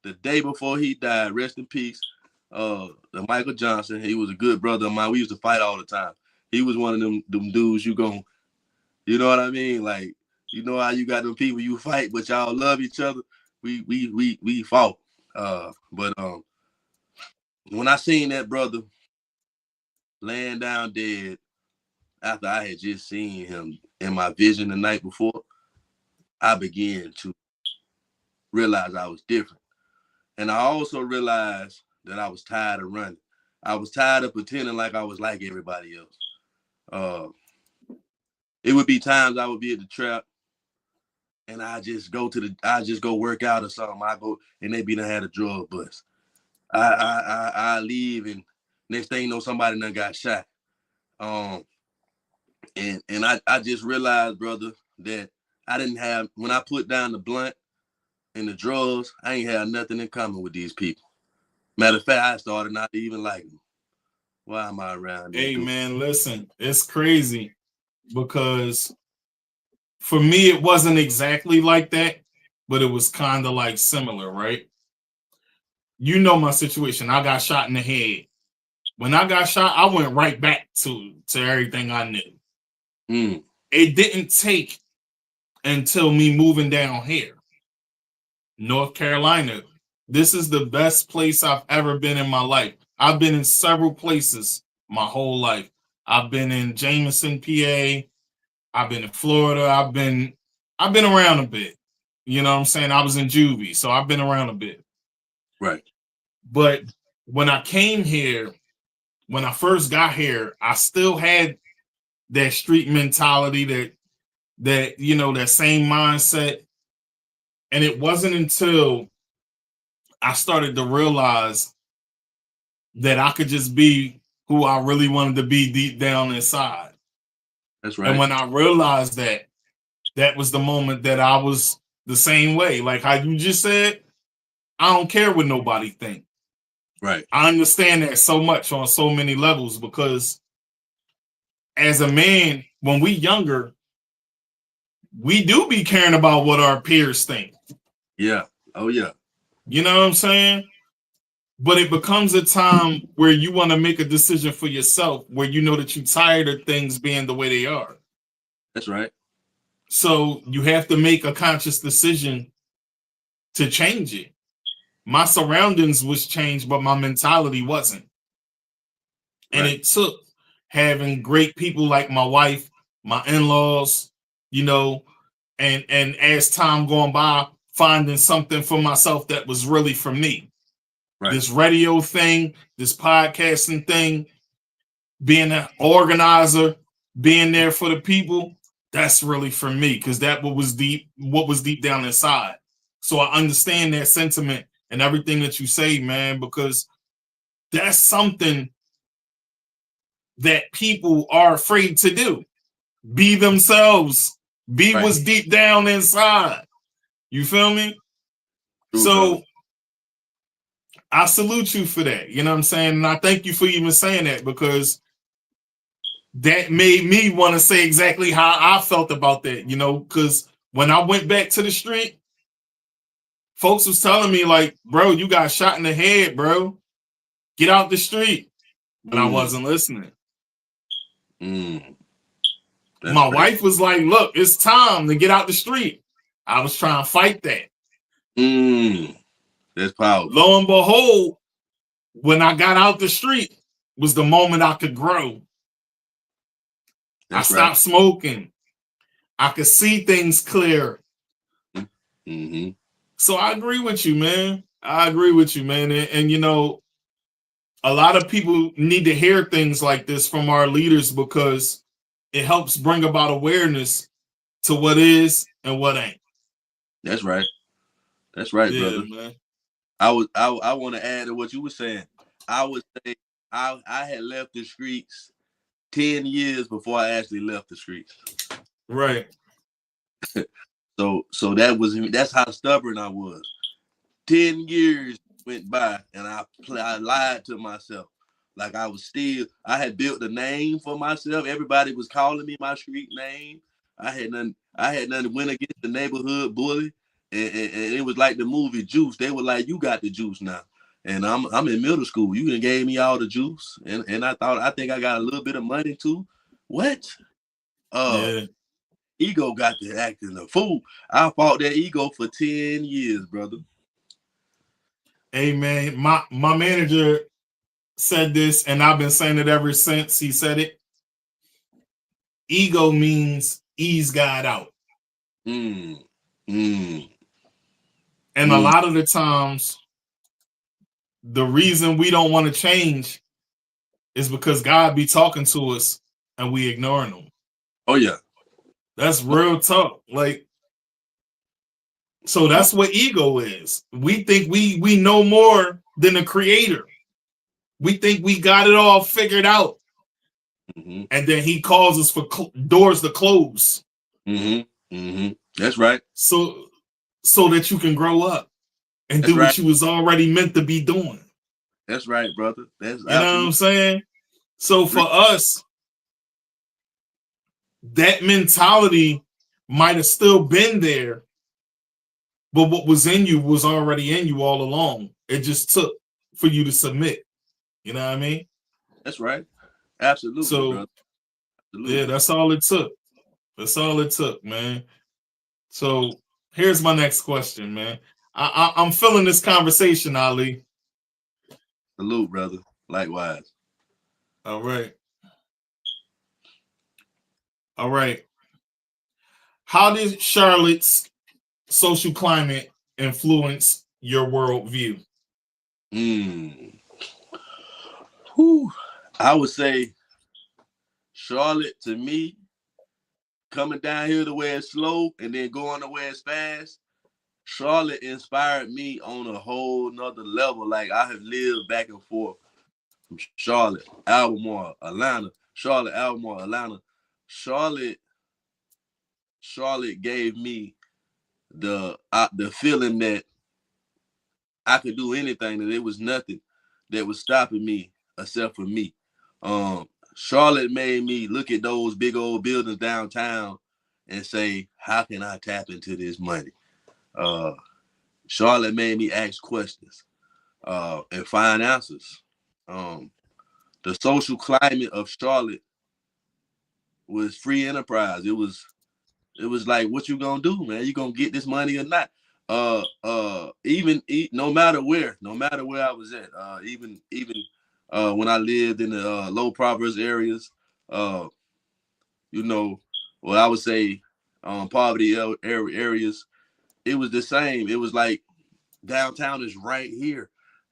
the day before he died, rest in peace, the Michael Johnson, he was a good brother of mine. We used to fight all the time. He was one of them dudes you know what I mean? Like, you know how you got them people you fight, but y'all love each other. We fought. But when I seen that brother laying down dead after I had just seen him in my vision the night before, I began to realize I was different. And I also realized that I was tired of running. I was tired of pretending like I was like everybody else. It would be times I would be at the trap and I just go work out or something. I go and they be done had a drug bust. I leave and next thing you know, somebody done got shot. And I just realized, brother, that I didn't have, when I put down the blunt and the drugs, I ain't had nothing in common with these people. Matter of fact, I started not to even like them. Why am I around? Hey, man, listen, it's crazy because for me, it wasn't exactly like that, but it was kind of like similar, right? you know my situation. I got shot in the head. When I got shot, I went right back to everything I knew. It didn't take until me moving down here, North Carolina. This is the best place I've ever been in my life. I've been in several places my whole life. I've been in Jameson, PA. I've been in Florida. I've been around a bit. You know what I'm saying? I was in juvie, so I've been around a bit. Right. But when I came here, when I first got here, I still had that street mentality, that you know, that same mindset. And it wasn't until I started to realize that I could just be who I really wanted to be deep down inside. That's right. And when I realized that, that was the moment that I was the same way. Like how you just said, I don't care what nobody think. Right. I understand that so much on so many levels, because as a man, when we younger, we do be caring about what our peers think. Yeah. Oh, yeah. You know what I'm saying? But it becomes a time where you want to make a decision for yourself, where you know that you're tired of things being the way they are. That's right. So you have to make a conscious decision to change it. My surroundings was changed, but my mentality wasn't. And it took having great people like my wife, my in-laws, you know, and as time going by, finding something for myself that was really for me. Right. This radio thing, this podcasting thing, being an organizer, being there for the people, that's really for me, because that what was deep down inside. So I understand that sentiment and everything that you say, man, because that's something that people are afraid to do. Be themselves. Be what's deep down inside. You feel me? True, so brother. I salute you for that. You know what I'm saying? And I thank you for even saying that, because that made me want to say exactly how I felt about that, you know, because when I went back to the street, folks was telling me like, bro, you got shot in the head, bro. Get out the street. But I wasn't listening. My wife was like, look, it's time to get out the street. I was trying to fight that. That's powerful. Lo and behold, when I got out the street was the moment I could grow. I stopped smoking. I could see things clear. So I agree with you, man. I agree with you, man. And you know, a lot of people need to hear things like this from our leaders, because it helps bring about awareness to what is and what ain't. That's right. That's right, yeah, brother. Man. I want to add to what you were saying. I would say I had left the streets 10 years before I actually left the streets. Right. So that's how stubborn I was. 10 years went by and I lied to myself. Like I had built a name for myself. Everybody was calling me my street name. I had nothing to win against the neighborhood bully. And it was like the movie Juice. They were like, you got the juice now. And I'm in middle school. You done gave me all the juice. And I think I got a little bit of money too. What? Ego got to acting a fool. I fought that ego for 10 years, brother. Hey man, my manager said this, and I've been saying it ever since he said it. Ego means ease God out. And a lot of the times, the reason we don't want to change is because God be talking to us and we ignoring him. Oh yeah. That's real talk. Like, so that's what ego is. We think we know more than the creator. We think we got it all figured out. And then he calls us for doors to close. That's right. So that you can grow up and do what you was already meant to be doing. That's right, brother. That's you know what I'm saying? So for us, that mentality might have still been there, but what was in you was already in you all along. It just took for you to submit. You know what I mean? That's right. Absolutely, So, brother. Absolutely. yeah, that's all it took. That's all it took, man. So here's my next question, man. I'm feeling this conversation, Ali. Salute, brother. Likewise. All right. All right. How did Charlotte's social climate influence your worldview? I would say Charlotte, to me, coming down here the way it's slow and then going the way it's fast, Charlotte inspired me on a whole nother level. Like, I have lived back and forth from Charlotte, Albemarle, Atlanta, Charlotte, Albemarle, Atlanta. Charlotte gave me the feeling that I could do anything, that there was nothing that was stopping me except for me. Charlotte made me look at those big old buildings downtown and say, how can I tap into this money? Charlotte made me ask questions and find answers. The social climate of Charlotte was free enterprise. It was like, what you gonna do, man? You gonna get this money or not? Even no matter where I was at, even when I lived in the low Proverbs areas, you know, well, I would say poverty areas, it was the same. It was like downtown is right here.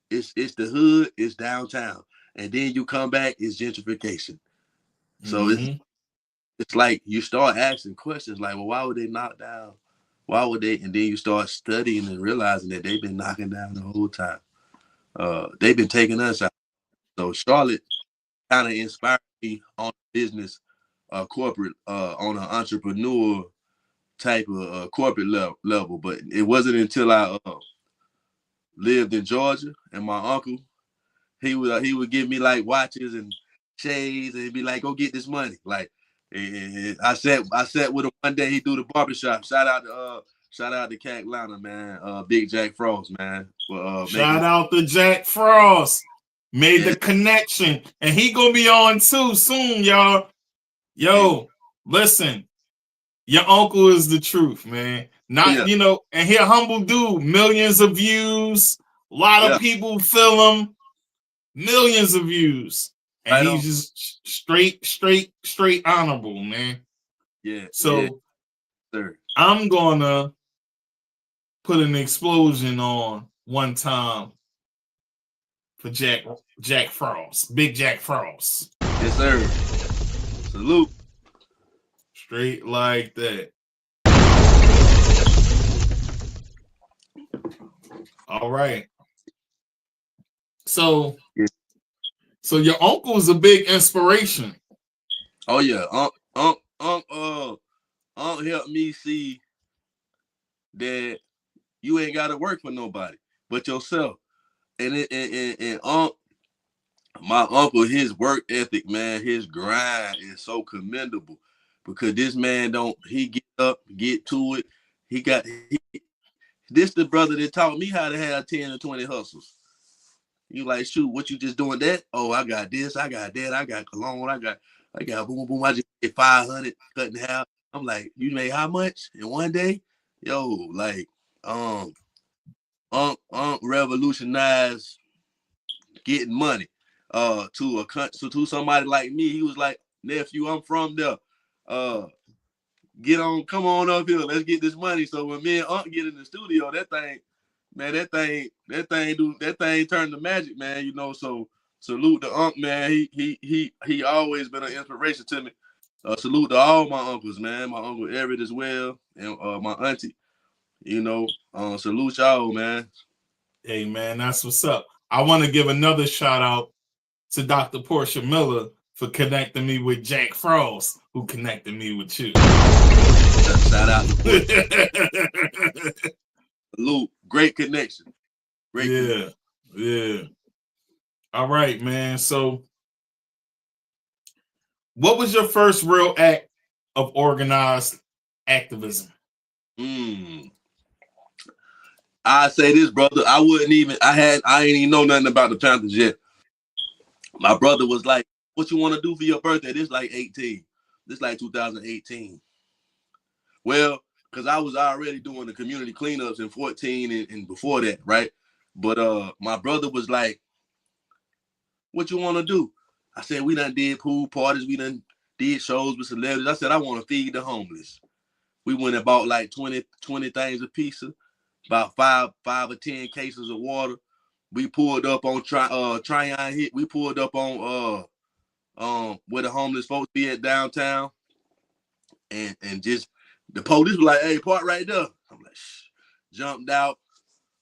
It's the hood, it's downtown. And then you come back, it's gentrification. So it's like you start asking questions like, well, why would they knock down? Why would they? And then you start studying and realizing that they've been knocking down the whole time. They've been taking us out. So Charlotte kind of inspired me on business, corporate, on an entrepreneur type of corporate level. But it wasn't until I lived in Georgia, and my uncle, he would give me like watches and shades, and he'd be like, "Go get this money." Like, and I sat with him one day. He do the barbershop. Shout out to Cat Atlanta, man. Big Jack Frost, man. Shout out to Jack Frost. Made the connection, and he gonna be on too soon, y'all. Yo, listen, your uncle is the truth, man. You know, and he a humble dude. Millions of views, a lot of people feel him. Millions of views, and he's just straight honorable, man. Yeah. So, sir, I'm gonna put an explosion on one time for Jack Frost, Big Jack Frost. Yes, sir. Salute. Straight like that. All right. So your uncle is a big inspiration. Oh yeah, Unc helped me see that you ain't gotta work for nobody but yourself. And Unc, my uncle, his work ethic, man, his grind is so commendable, because this man he get up, get to it. This the brother that taught me how to have 10 or 20 hustles. You like, shoot, what you just doing that? Oh, I got this, I got that, I got cologne, I got boom, boom. I just get 500 cut in half. I'm like, you made how much in one day? Yo, like, revolutionized getting money to somebody like me. He was like, nephew, I'm from there. Come on up here, let's get this money. So when me and Unc get in the studio, that thing turned to magic, man. You know, so salute to Unc, man. He always been an inspiration to me. Salute to all my uncles, man. My Uncle Everett as well, and my auntie. You know, salute y'all, man. Hey, man, that's what's up. I want to give another shout out to Dr. Portia Miller for connecting me with Jack Frost, who connected me with you. Shout out to Portia. Salute. Great connection. Connection. Yeah. All right, man. So, what was your first real act of organized activism? I say this, brother. I ain't even know nothing about the Panthers yet. My brother was like, what you want to do for your birthday? This like 18. This like 2018. Well, because I was already doing the community cleanups in 14 and before that, right? But my brother was like, what you want to do? I said, we done did pool parties. We done did shows with celebrities. I said, I want to feed the homeless. We went and bought like 20 things of pizza, about five or 10 cases of water. We pulled up on Tryon Hit. We pulled up on where the homeless folks be at downtown. And just the police were like, hey, park right there. I'm like, shh. Jumped out.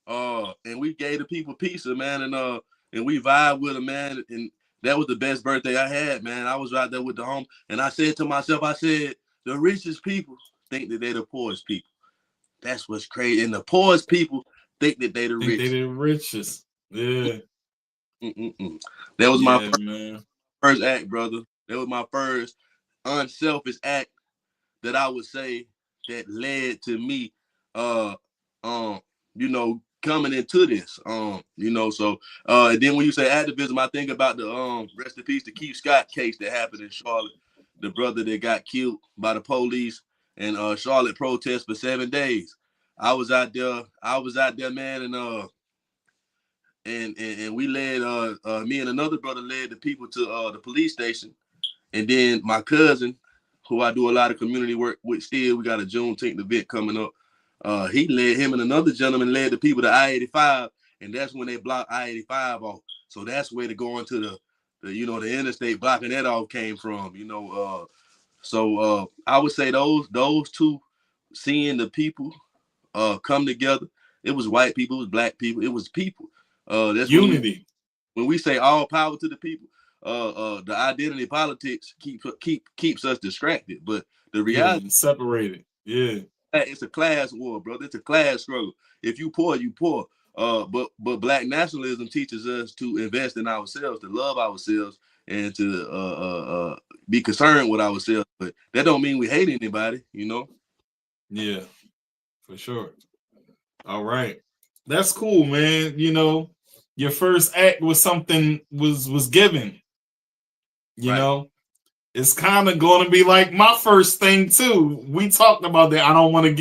And we gave the people pizza, man, and we vibed with them, man. And that was the best birthday I had, man. I was right there with the home. And I said to myself, the richest people think that they're the poorest people. That's what's crazy. And the poorest people think that they're the richest. They're the richest. Yeah. That was my first act, brother. That was my first unselfish act that I would say that led to me, coming into this, so and then when you say activism, I think about the rest in peace, the Keith Scott case that happened in Charlotte, the brother that got killed by the police, and Charlotte protest for 7 days. I was out there, man, and we led me and another brother led the people to the police station, and then my cousin, who I do a lot of community work with still, we got a Juneteenth event coming up. Him and another gentleman led the people to I-85, and that's when they blocked I-85 off. So that's where to go into the interstate blocking that off came from, So I would say those two, seeing the people come together. It was white people, it was black people, it was people. That's unity. When we say all power to the people, the identity politics keeps us distracted, but the reality separated. Yeah. It's a class war, brother. It's a class struggle. If you poor, you poor. But black nationalism teaches us to invest in ourselves, to love ourselves, and to be concerned with ourselves. But that don't mean we hate anybody, Yeah, for sure. All right. That's cool, man. Your first act was something was given. You know? It's kind of going to be like my first thing too. We talked about that. I don't want to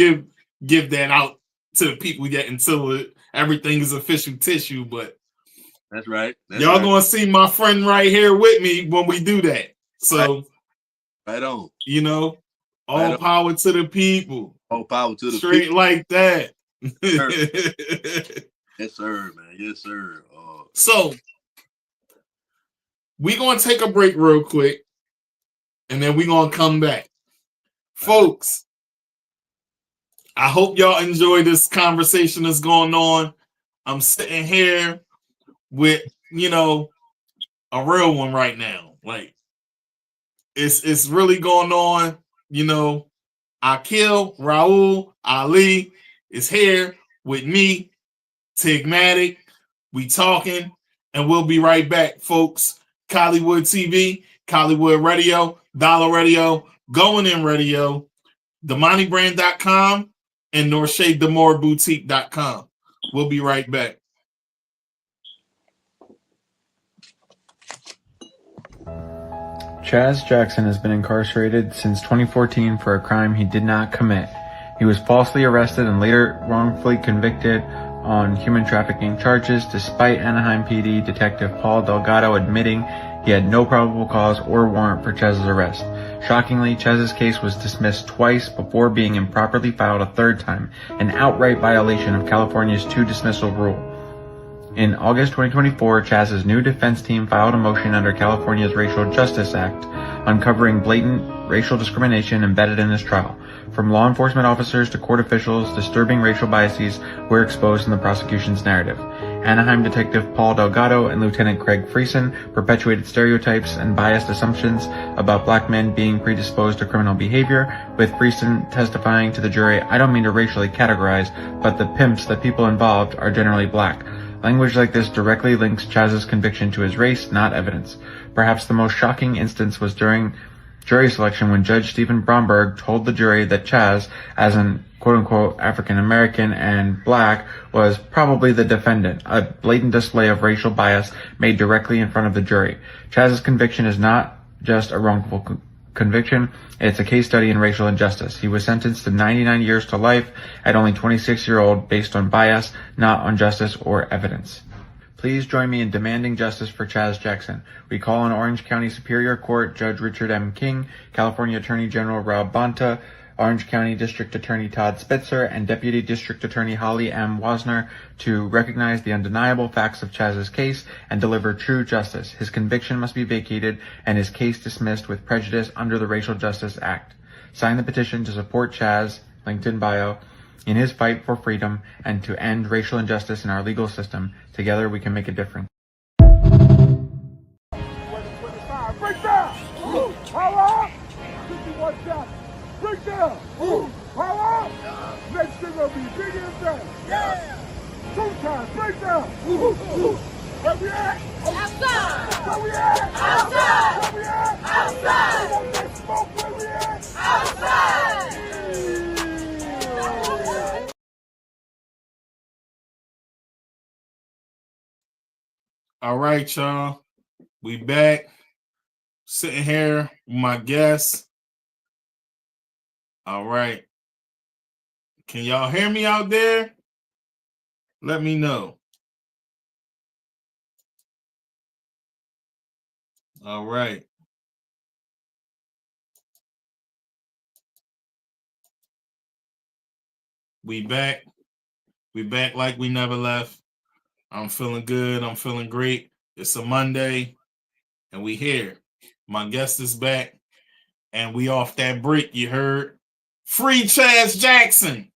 give that out to the people yet until everything is official tissue. But that's right. Y'all gonna see my friend right here with me when we do that. So, right on. All power to the people. All power to the straight people. Like that. Yes, sir, man. Yes, sir. So we're gonna take a break real quick. And then we're going to come back. Folks, I hope y'all enjoy this conversation that's going on. I'm sitting here with, a real one right now. Like, it's really going on. Akil, Rajul, Ali is here with me, Tigmatic. We talking, and we'll be right back, folks. Collywood TV, Collywood Radio, Dollar Radio, Going In Radio, TheMoneyBrand.com, and NorShadeDemoreBoutique.com. We'll be right back. Chaz Jackson has been incarcerated since 2014 for a crime he did not commit. He was falsely arrested and later wrongfully convicted on human trafficking charges, despite Anaheim PD Detective Paul Delgado admitting he had no probable cause or warrant for Chaz's arrest. Shockingly, Chaz's case was dismissed twice before being improperly filed a third time, an outright violation of California's two-dismissal rule. In August 2024, Chaz's new defense team filed a motion under California's Racial Justice Act, uncovering blatant racial discrimination embedded in his trial. From law enforcement officers to court officials, disturbing racial biases were exposed in the prosecution's narrative. Anaheim Detective Paul Delgado and Lieutenant Craig Friesen perpetuated stereotypes and biased assumptions about black men being predisposed to criminal behavior, with Friesen testifying to the jury, "I don't mean to racially categorize, but the pimps, the people involved, are generally black." Language like this directly links Chaz's conviction to his race, not evidence. Perhaps the most shocking instance was during jury selection when Judge Stephen Bromberg told the jury that Chaz, as an quote-unquote African American and black was probably the defendant, a blatant display of racial bias made directly in front of the jury. Chaz's conviction is not just a wrongful conviction, it's a case study in racial injustice. He was sentenced to 99 years to life at only 26-year-old based on bias, not on justice or evidence. Please join me in demanding justice for Chaz Jackson. We call on Orange County Superior Court Judge Richard M. King, California Attorney General Rob Bonta, Orange County District Attorney Todd Spitzer, and Deputy District Attorney Holly M. Wasner to recognize the undeniable facts of Chaz's case and deliver true justice. His conviction must be vacated and his case dismissed with prejudice under the Racial Justice Act. Sign the petition to support Chaz, linked in bio, in his fight for freedom and to end racial injustice in our legal system. Together we can make a difference. Break down! Power! 51 shots! Break down! Power! Next thing will be big impact! Yeah! 2 times! Break down! Where we at? Outside! Where we at? Outside! Where we at? Outside! We want that smoke, where we at? Outside! All right, y'all. We back. Sitting here with my guests. All right. Can y'all hear me out there? Let me know. All right. We back. We back like we never left. I'm feeling good. I'm feeling great. It's a Monday, and we here. My guest is back, and we off that break, you heard. Free Chaz Jackson.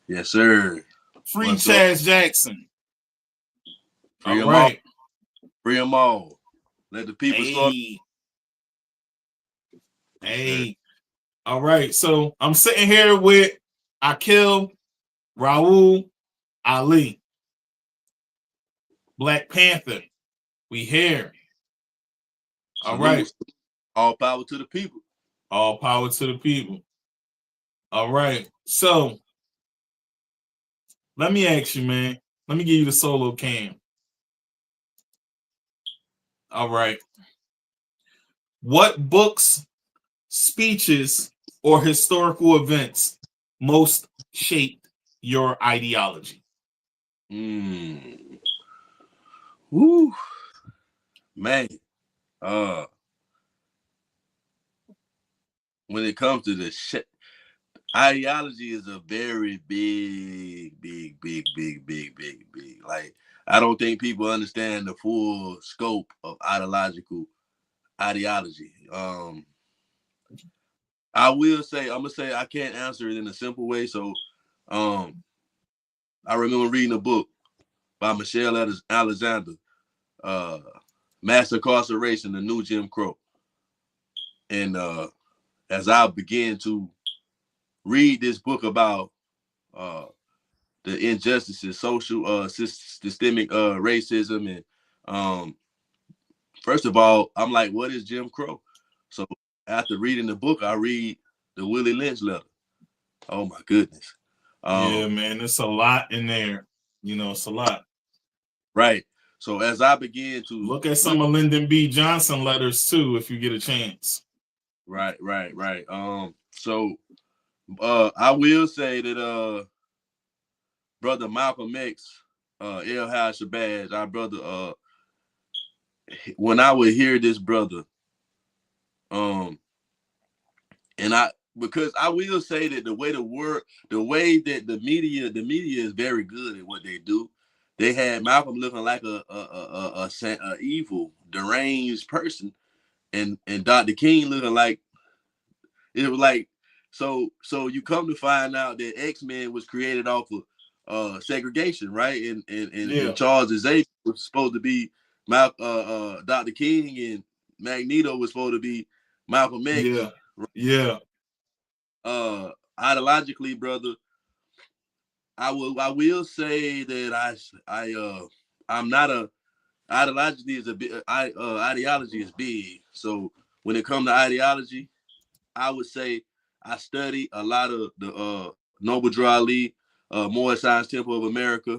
Yes, sir. Free Chaz Jackson. Free all right. Free them all. Let the people start. Hey. All right. So I'm sitting here with Akil Rajul Ali. Black Panther. We here. All right. All power to the people. All power to the people. All right. So let me ask you, man. Let me give you the solo cam. All right. What books, speeches, or historical events most shaped your ideology? Woo. Man. When it comes to the shit, ideology is a very big. Like, I don't think people understand the full scope of ideology. I will say, I'm gonna say I can't answer it in a simple way. So, I remember reading a book by Michelle Alexander, Mass Incarceration: The New Jim Crow, and as I began to read this book about the injustices, social, systemic racism, and first of all, I'm like, what is Jim Crow? So after reading the book, I read the Willie Lynch letter. Oh my goodness. Yeah, man, there's a lot in there. You know, it's a lot. Right. So as I began to look at some of Lyndon B. Johnson letters too, if you get a chance. Right. So I will say that Brother Malcolm X, El Shabazz, our brother, when I would hear this brother, because I will say that the way that the media is very good at what they do. They had Malcolm looking like a evil, deranged person, and Dr. King looking like it was like so you come to find out that X-Men was created off of segregation, right? And Charles Xavier was supposed to be Dr. King, and Magneto was supposed to be Malcolm X. Yeah. Ideologically, brother, I will say that I'm not a ideology is a big ideology is big. So when it comes to ideology, I would say I studied a lot of the Noble Drew Ali, Moorish Science Temple of America,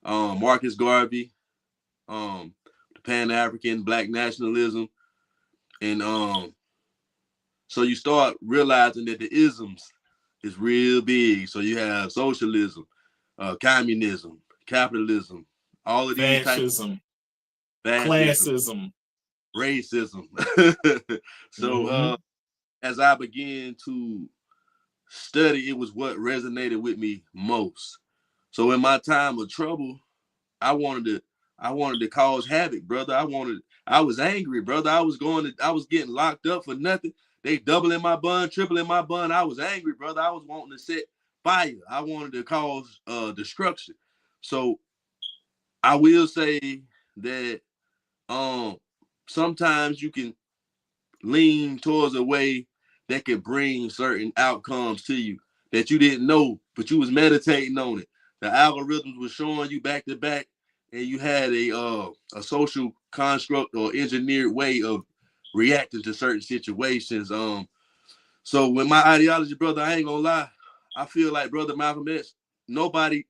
Marcus Garvey, the Pan-African Black nationalism, and so you start realizing that the isms is real big. So you have socialism, communism, capitalism, all of these fascism, classism, racism. So as I began to study, it was what resonated with me most. So in my time of trouble, I wanted to cause havoc, brother. I was angry, brother. I was getting locked up for nothing. They doubling my bond, tripling my bond. I was angry, brother. I was wanting to set fire. I wanted to cause destruction. So I will say that sometimes you can lean towards a way that could bring certain outcomes to you that you didn't know, but you was meditating on it. The algorithms was showing you back to back, and you had a social construct or engineered way of reacting to certain situations. So with my ideology, brother, I ain't gonna lie, I feel like Brother Malcolm X, nobody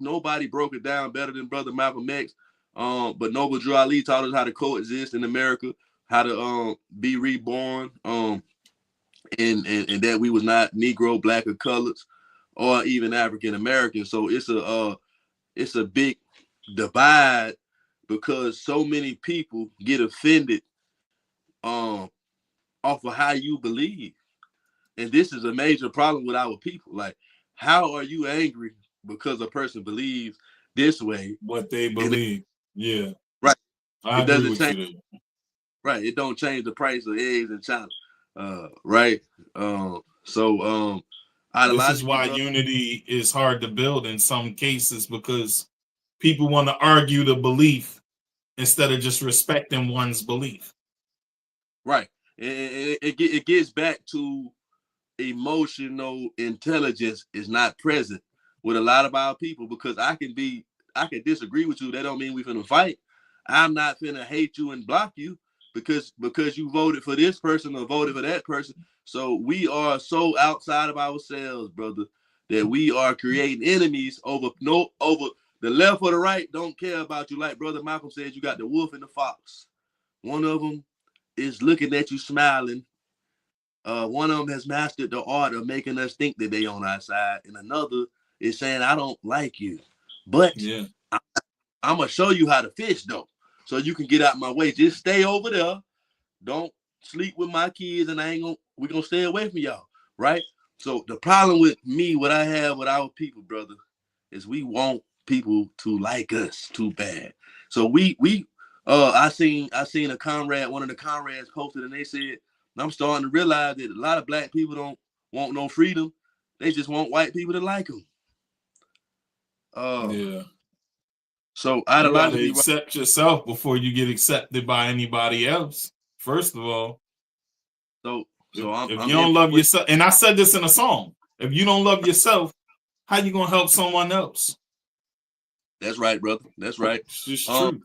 broke it down better than Brother Malcolm X. But Noble Drew Ali taught us how to coexist in America, how to be reborn, and that we was not Negro, Black, or coloreds, or even African American. So it's a big divide because so many people get offended off of how you believe. And this is a major problem with our people. Like, how are you angry because a person believes this way? What they believe. Yeah. Right. I it doesn't agree with change. you there. Right. It don't change the price of eggs in China. Right. So this is why unity is hard to build in some cases, because people want to argue the belief instead of just respecting one's belief. Right. It gets back to emotional intelligence is not present with a lot of our people, because I can disagree with you. That don't mean we finna fight. I'm not finna hate you and block you because you voted for this person or voted for that person. So we are so outside of ourselves, brother, that we are creating enemies over the left or the right don't care about you. Like Brother Malcolm said, you got the wolf and the fox. One of them is looking at you smiling. One of them has mastered the art of making us think that they on our side, and another is saying, I don't like you, but yeah, I'm gonna show you how to fish though, so you can get out my way. Just stay over there. Don't sleep with my kids, and we're gonna stay away from y'all, right? So the problem with me, what I have with our people, brother, is we want people to like us too bad. So I seen a comrade, one of the comrades posted, and they said, I'm starting to realize that a lot of black people don't want no freedom. They just want white people to like them. Yeah. So you gotta accept yourself before you get accepted by anybody else. First of all. So if you don't love yourself, and I said this in a song, if you don't love yourself, how you gonna help someone else? That's right, brother. That's right. It's just true.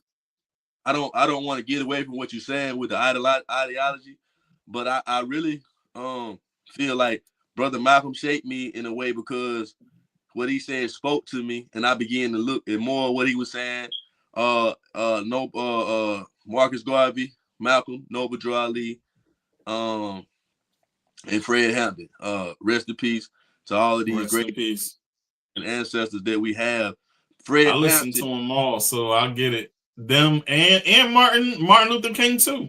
I don't want to get away from what you're saying with the ideology, but I really feel like Brother Malcolm shaped me in a way, because what he said spoke to me, and I began to look at more what he was saying. Marcus Garvey, Malcolm, Noble Drew Ali, and Fred Hampton. Rest in peace to all of these great and ancestors that we have. Fred I listen to them all, so I get it. Them and Martin Luther King too.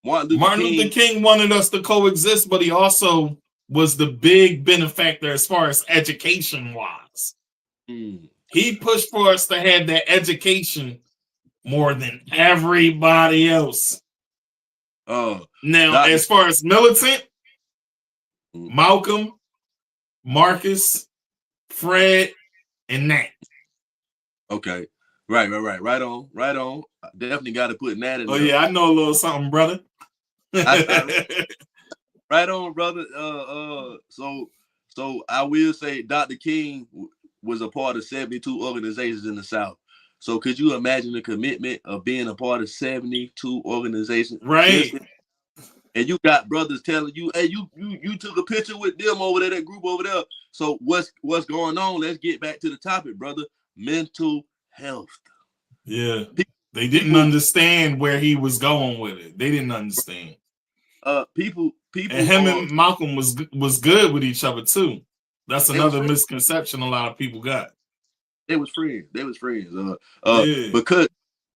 Martin Luther King wanted us to coexist, but he also was the big benefactor as far as education wise. He pushed for us to have that education more than everybody else. Now, as far as militant, Malcolm, Marcus, Fred, and Nat. Okay. Right on. I definitely got to put Nat in there. Yeah, I know a little something, brother. Right on, brother. So I will say Dr. King was a part of 72 organizations in the South. So could you imagine the commitment of being a part of 72 organizations? Right. and you got brothers telling you, hey, you took a picture with them over there, that group over there. So what's going on? Let's get back to the topic, brother. Mental health. Yeah. They didn't understand where he was going with it. They didn't understand. People and him and Malcolm was good with each other too. That's another misconception a lot of people got. They was friends. Yeah. Because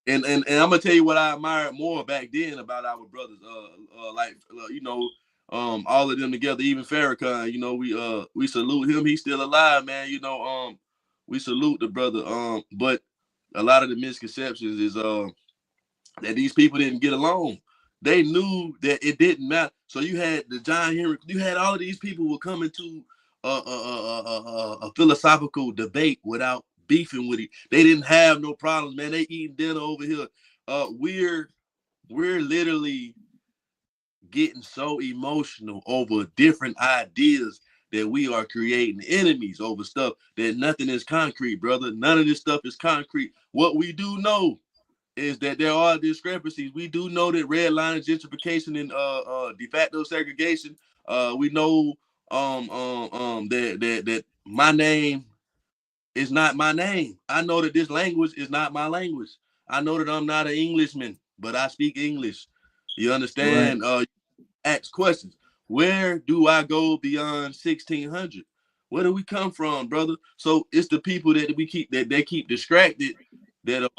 and I'm gonna tell you what I admired more back then about our brothers. All of them together, even Farrakhan. You know, we salute him. He's still alive, man. You know, we salute the brother. But a lot of the misconceptions is that these people didn't get along. They knew that it didn't matter. So you had the John Henry, you had all of these people who were coming to a philosophical debate without beefing with it. They didn't have no problems, man. They eating dinner over here. We're literally getting so emotional over different ideas that we are creating enemies over stuff that nothing is concrete, brother. None of this stuff is concrete. What we do know is that there are discrepancies. We do know that redlining, gentrification, and de facto segregation. We know that my name is not my name. I know that this language is not my language. I know that I'm not an Englishman, but I speak English. You understand? Right. Ask questions. Where do I go beyond 1600? Where do we come from, brother? So it's the people that they keep distracted, that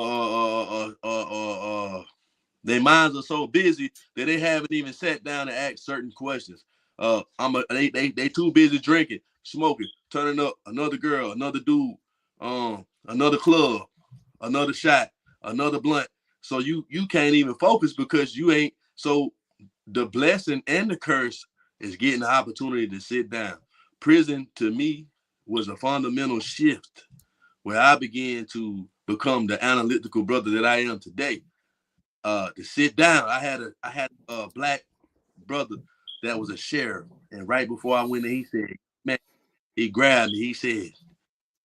their minds are so busy that they haven't even sat down and asked certain questions. They too busy drinking, smoking, turning up, another girl, another dude, another club, another shot, another blunt. So you can't even focus because you ain't. So the blessing and the curse is getting the opportunity to sit down. Prison to me was a fundamental shift where I began to become the analytical brother that I am today. To sit down, I had a black brother that was a sheriff, and right before I went in, he said, man, he grabbed me. He said,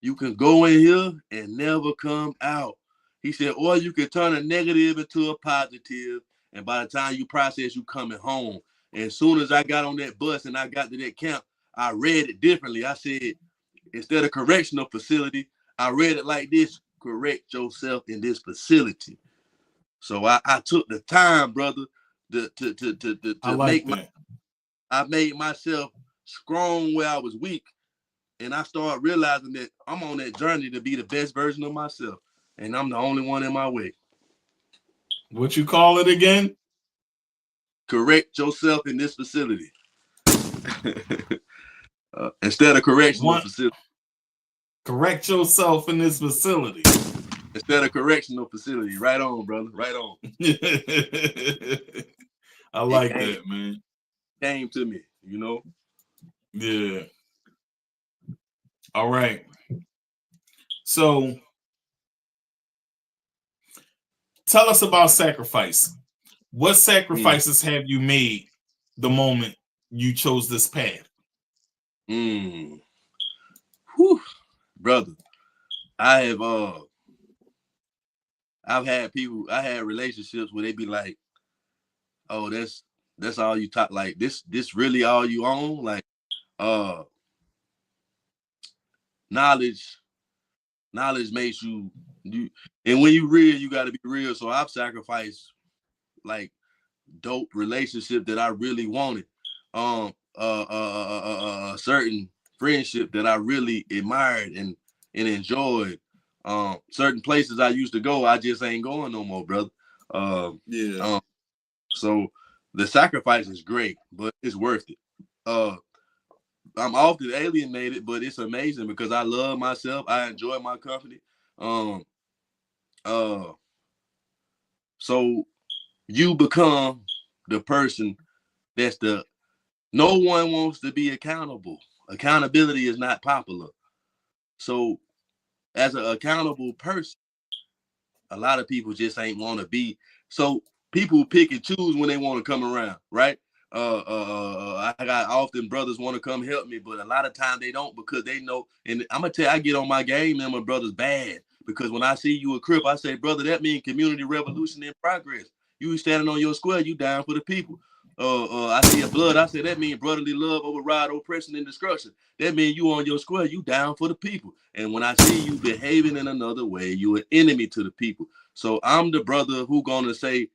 you can go in here and never come out. He said, or you can turn a negative into a positive, and by the time you process, you coming home. And as soon as I got on that bus and I got to that camp, I read it differently. I said, instead of correctional facility, I read it like this: correct yourself in this facility. So I took the time, brother, to like that. I made myself strong where I was weak. And I started realizing that I'm on that journey to be the best version of myself. And I'm the only one in my way. What you call it again? Correct yourself in this facility. Instead of correctional facility. Correct yourself in this facility. Instead of correctional facility. Right on, brother. Right on. I like that, man. Came to me, you know? Yeah. All right. So tell us about sacrifice. What sacrifices have you made the moment you chose this path? Whew. Brother, I've had relationships where they be like, oh, that's all you talk, like this really all you own? Like knowledge makes you and when you real, you got to be real. So I've sacrificed like dope relationship that I really wanted, a certain friendship that I really admired and enjoyed, certain places I used to go, I just ain't going no more, brother. So the sacrifice is great, but it's worth it. I'm often alienated, but it's amazing because I love myself. I enjoy my company. So you become the person no one wants to be accountable. Accountability is not popular. So as an accountable person, a lot of people just ain't want to be. So people pick and choose when they want to come around, right? I got often brothers want to come help me, but a lot of times they don't because they know. And I'm gonna tell you, I get on my game and my brother's bad because when I see you a Crip, I say, brother, that means community revolution in progress. You standing on your square, you down for the people. I see your blood. I said that means brotherly love override oppression and destruction. That means you on your square, you down for the people. And when I see you behaving in another way, you an enemy to the people. So I'm the brother who gonna say,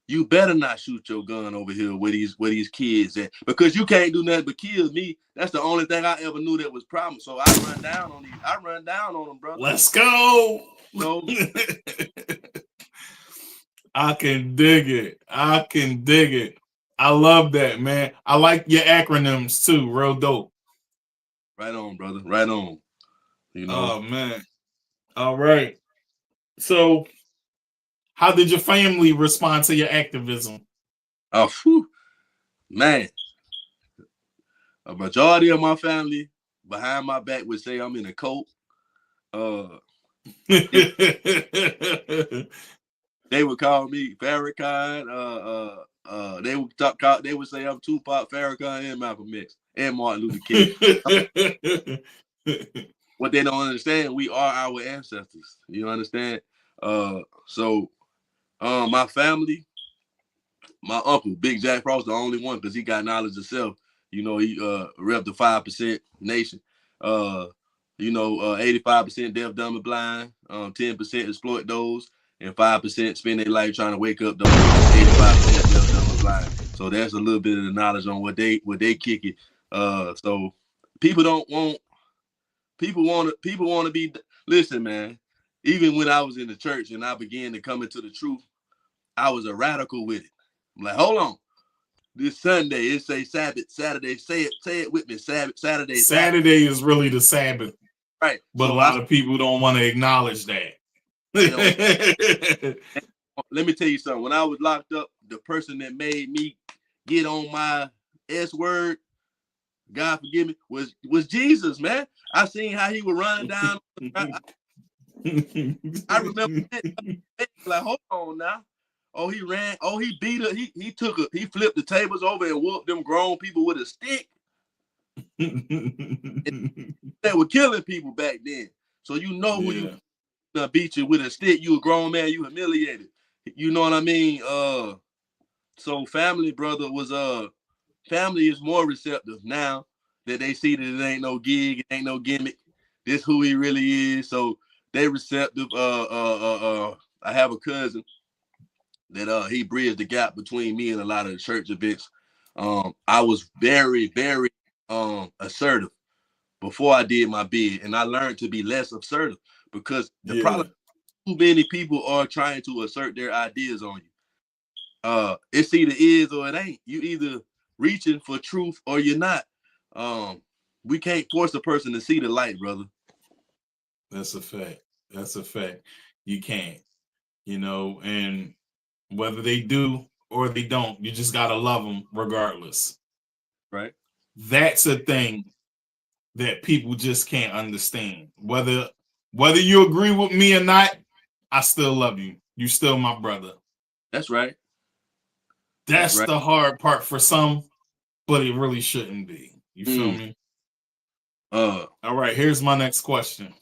you better not shoot your gun over here where these kids at, because you can't do nothing but kill me. That's the only thing I ever knew that was problem. So I run down on these. I run down on them, brother. Let's go. No. I can dig it. I can dig it. I love that, man. I like your acronyms too. Real dope. Right on, brother. Right on. You know. Oh man. All right. So, how did your family respond to your activism? Oh, whew. Man. A majority of my family behind my back would say I'm in a cult. They would call me Farrakhan. They would talk. They would say I'm Tupac, Farrakhan, and Malcolm X, and Martin Luther King. What they don't understand, we are our ancestors. You understand? So my family, my uncle, Big Jack Frost, the only one, because he got knowledge of self. You know, he rep the 5% nation. 85% deaf, dumb, and blind. 10% exploit those. And 5% spend their life trying to wake up those 85% deaf, dumb, and blind. So that's a little bit of the knowledge on what they kick it. So people want to be. Listen, man. Even when I was in the church and I began to come into the truth, I was a radical with it. I'm like, hold on. This Sunday, it say Sabbath, Saturday. Say it with me. Saturday. Saturday is really the Sabbath. Right. But so a lot of people don't want to acknowledge that. Let me tell you something. When I was locked up, the person that made me get on my S word, God forgive me, was Jesus, man. I seen how he was running down. I remember like, hold on now. Oh, he ran. Oh, he beat her. He flipped the tables over and whooped them grown people with a stick. They were killing people back then. So you know who you beat you with a stick. You a grown man. You humiliated. You know what I mean? So family, brother, family is more receptive now that they see that it ain't no gig, it ain't no gimmick. This who he really is. So they receptive. I have a cousin that he bridged the gap between me and a lot of the church events. I was very, very assertive before I did my bid, and I learned to be less assertive because the problem, too many people are trying to assert their ideas on you. It's either is or it ain't. You either reaching for truth or you're not. We can't force a person to see the light, brother. That's a fact. That's a fact. You can't, and whether they do or they don't, you just got to love them regardless. Right. That's a thing that people just can't understand. Whether you agree with me or not, I still love you. You still my brother. That's right. That's right. The hard part for some, but it really shouldn't be. You feel me? All right, here's my next question.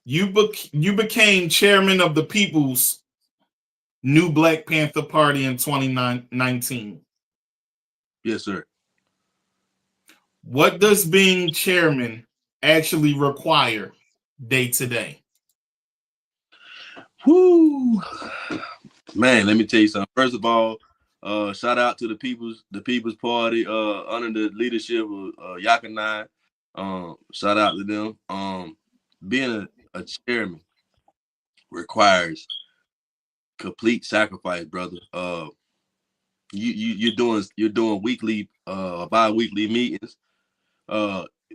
You became chairman of the People's New Black Panther Party in 2019. Yes, sir. What does being chairman actually require day to day? Whoo, man, let me tell you something. First of all, shout out to the People's Party under the leadership of Yakanai. Shout out to them. Being a chairman requires complete sacrifice, brother. You're doing weekly, bi-weekly meetings.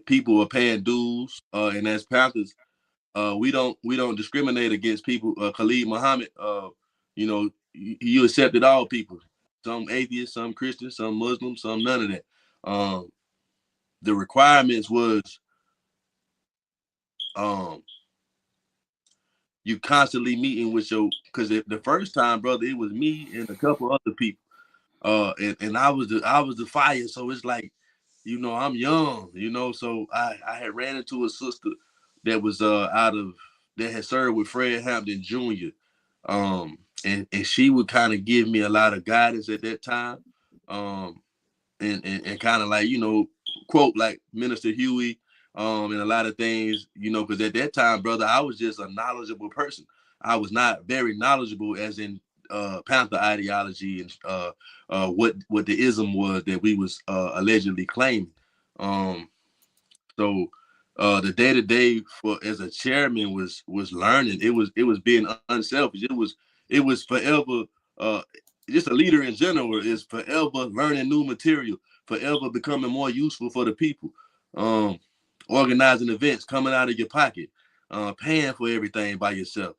People are paying dues, and as Panthers, we don't discriminate against people. Khalid Muhammad, you accepted all people. Some atheists, some Christians, some Muslims, some none of that. The requirements was you constantly meeting with because the first time, brother, it was me and a couple other people. And I was the fire. So it's like, I'm young, so I had ran into a sister that was out of that had served with Fred Hampton Jr. And she would kind of give me a lot of guidance at that time. And kind of like, quote like Minister Huey, and a lot of things, because at that time, brother, I was just a knowledgeable person. I was not very knowledgeable as in Panther ideology and what the ism was that we was allegedly claiming. So the day-to-day for as a chairman was learning. It was being unselfish. It was forever just a leader in general is forever learning new material, forever becoming more useful for the people. Organizing events, coming out of your pocket, paying for everything by yourself.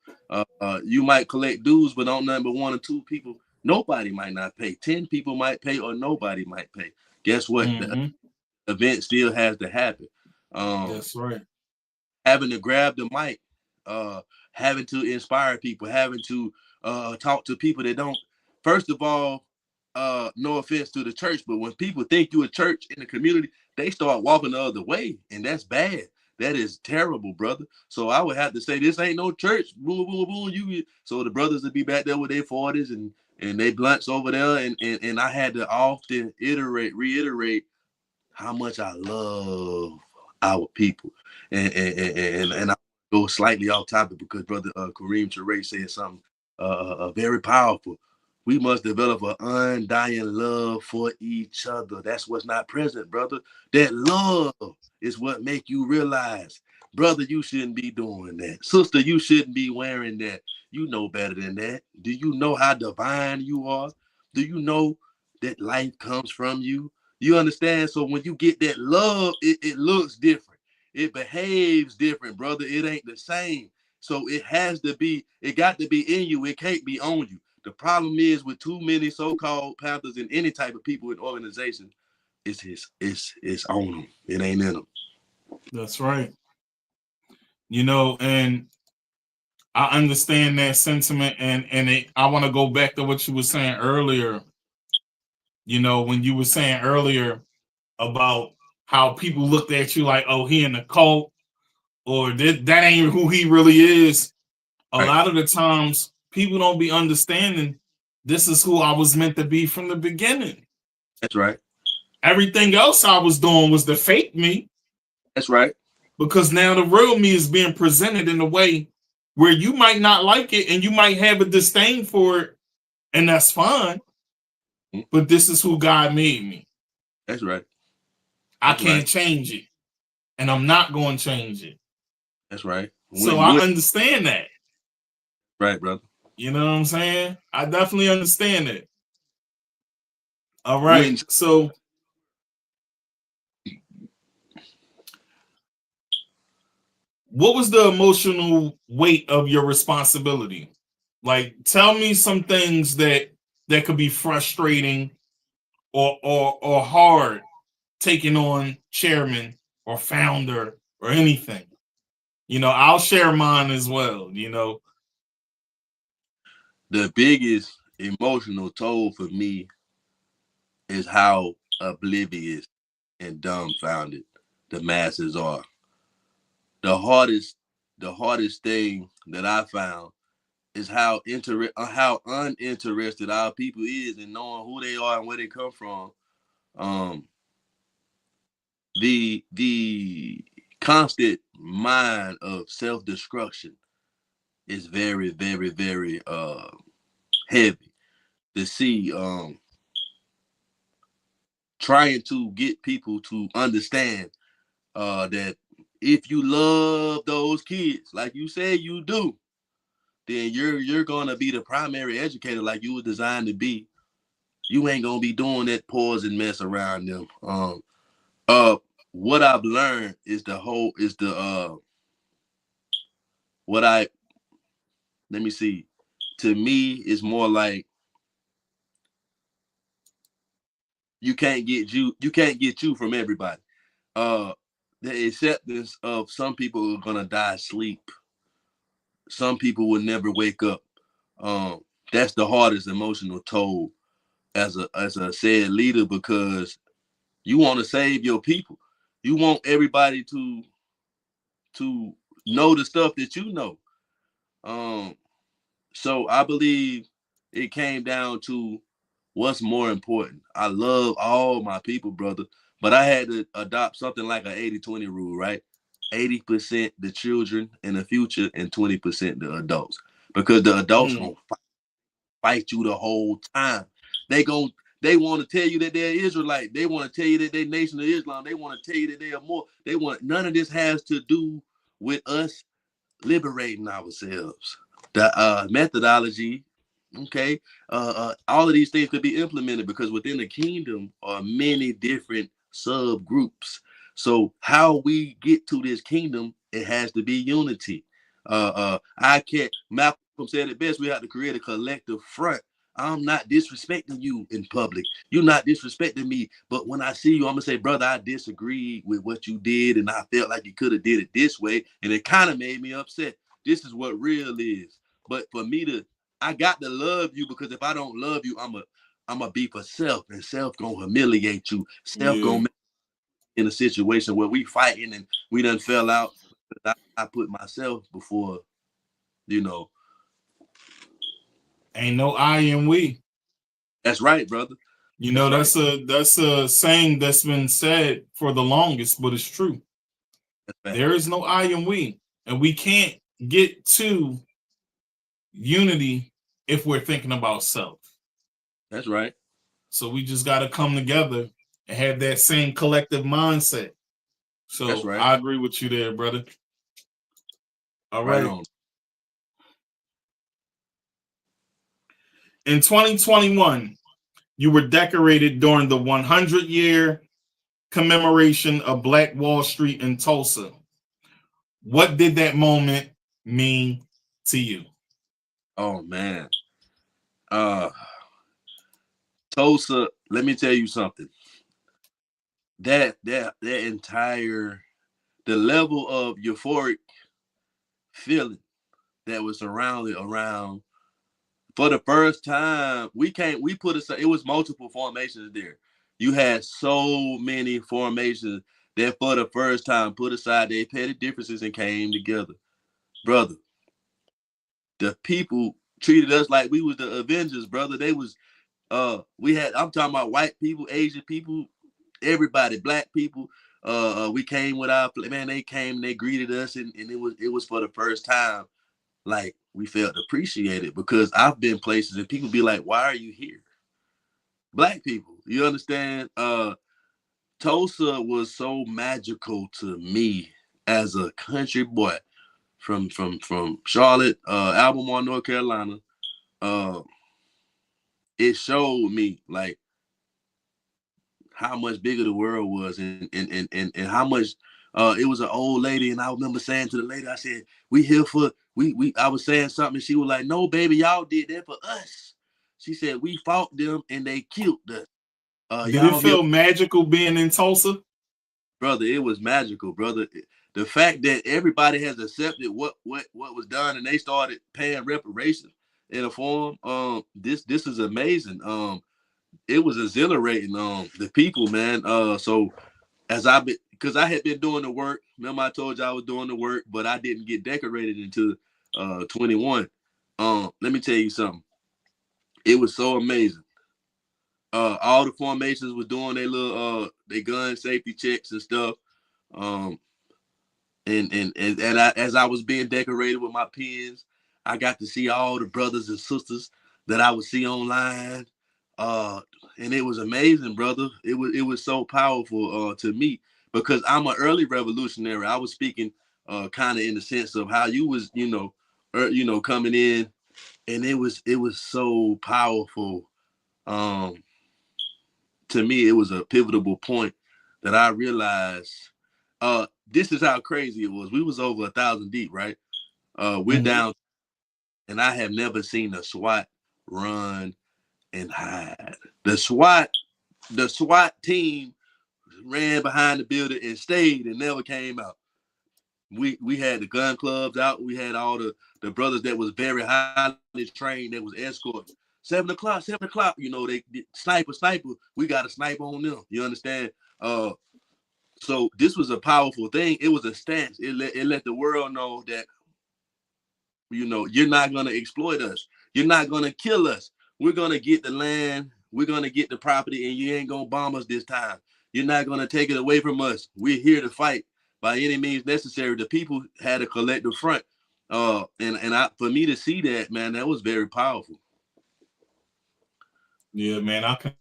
You might collect dues, but on number 1 or 2 people, nobody might not pay. 10 people might pay, or nobody might pay. Guess what? The event still has to happen. That's right. Having to grab the mic, having to inspire people, having to talk to people that don't. First of all, no offense to the church, but when people think you're a church in the community, they start walking the other way, and that's bad. That is terrible, brother. So I would have to say, this ain't no church. Boom, boom, boom. So the brothers would be back there with their 40s and they blunts over there, and I had to often reiterate how much I love our people, and I go slightly off topic because Brother Kareem Ture said something very powerful. We must develop an undying love for each other. That's what's not present, brother. That love is what make you realize, brother, you shouldn't be doing that. Sister, you shouldn't be wearing that. You know better than that. Do you know how divine you are? Do you know that life comes from you? You understand? So when you get that love, it looks different. It behaves different, brother. It ain't the same. So it got to be in you. It can't be on you. The problem is with too many so-called Panthers and any type of people in organizations, it's on them. It ain't in them. That's right. And I understand that sentiment, and I want to go back to what you were saying earlier. When you were saying earlier about how people looked at you like, oh, he in the cult, or that ain't who he really is. A lot of the times, people don't be understanding this is who I was meant to be from the beginning. That's right. Everything else I was doing was the fake me. That's right. Because now the real me is being presented in a way where you might not like it and you might have a disdain for it, and that's fine. But this is who God made me. That's right. I can't change it, and I'm not going to change it. That's right. So I understand that. Right, brother. You know what I'm saying? I definitely understand it. All right. So what was the emotional weight of your responsibility? Like, tell me some things that could be frustrating or hard taking on chairman or founder or anything. I'll share mine as well. The biggest emotional toll for me is how oblivious and dumbfounded the masses are. The hardest thing that I found is how uninterested our people is in knowing who they are and where they come from. The constant mind of self-destruction is very, very, very heavy to see. Trying to get people to understand that if you love those kids like you said you do, then you're gonna be the primary educator like you were designed to be. You ain't gonna be doing that poison mess around them. What I've learned is let me see. To me, it's more like you can't get you from everybody. The acceptance of some people are gonna die asleep. Some people will never wake up. That's the hardest emotional toll as a said leader, because you want to save your people. You want everybody to know the stuff that you know. So I believe it came down to what's more important. I love all my people, brother, but I had to adopt something like an 80-20 rule, right? 80% the children in the future and 20% the adults. Because the adults gonna fight you the whole time. They want to tell you that they're Israelite. They want to tell you that they're Nation of Islam. They want to tell you that they are more. None of this has to do with us liberating ourselves. The methodology, okay, all of these things could be implemented because within the kingdom are many different subgroups. So how we get to this kingdom, it has to be unity. Malcolm said it best, we have to create a collective front. I'm not disrespecting you in public. You're not disrespecting me. But when I see you, I'm gonna say, brother, I disagree with what you did, and I felt like you could have did it this way, and it kind of made me upset. This is what real is. But for me I got to love you, because if I don't love you, I'm a be for self, and self gonna humiliate you. Self gonna make in a situation where we fighting and we done fell out. I put myself before, Ain't no I and we. That's right, brother. That's a saying that's been said for the longest, but it's true. There is no I and we, and we can't get to unity if we're thinking about self. That's right. So we just got to come together and have that same collective mindset. So that's right. I agree with you there, brother. All right. In 2021, you were decorated during the 100-year commemoration of Black Wall Street in Tulsa. What did that moment mean to you? Oh, man. Tulsa, let me tell you something. That entire, the level of euphoric feeling that was surrounded around, for the first time, it was multiple formations there. You had so many formations that for the first time put aside their petty differences and came together. Brother, the people treated us like we was the Avengers, brother. They was, I'm talking about white people, Asian people, everybody, black people. We came with our, man, they came, they greeted us, and it was for the first time, like, we felt appreciated, because I've been places and people be like, why are you here? Black people, you understand? Tulsa was so magical to me as a country boy from Charlotte, Albemarle, North Carolina. It showed me like how much bigger the world was, and how much it was an old lady, and I remember saying to the lady, I said, we here for I was saying something, and she was like, no, baby, y'all did that for us. She said, we fought them and they killed us. Did it feel magical being in Tulsa? Brother, it was magical, brother. The fact that everybody has accepted what was done, and they started paying reparations in a form, this is amazing. It was exhilarating. The people, man. So because I had been doing the work. Remember, I told you I was doing the work, but I didn't get decorated until 21. Let me tell you something. It was so amazing. All the formations was doing their little their gun safety checks and stuff. And as I was being decorated with my pins, I got to see all the brothers and sisters that I would see online. And it was amazing, brother. It was so powerful to me, because I'm an early revolutionary. I was speaking kind of in the sense of how you was, coming in, and it was so powerful. To me, it was a pivotal point that I realized. This is how crazy it was. We was over 1,000 deep, right? We're down, and I have never seen a SWAT run and hide. The SWAT team ran behind the building and stayed and never came out. We had the gun clubs out. We had all the brothers that was very highly trained that was escorting. 7 o'clock, they sniper. We got a sniper on them. You understand? So this was a powerful thing. It was a stance. It let the world know that you're not going to exploit us. You're not going to kill us. We're going to get the land. We're going to get the property, and you ain't going to bomb us this time. You're not going to take it away from us. We're here to fight by any means necessary. The people had a collective front. For me to see that, man, that was very powerful. Yeah, man, I can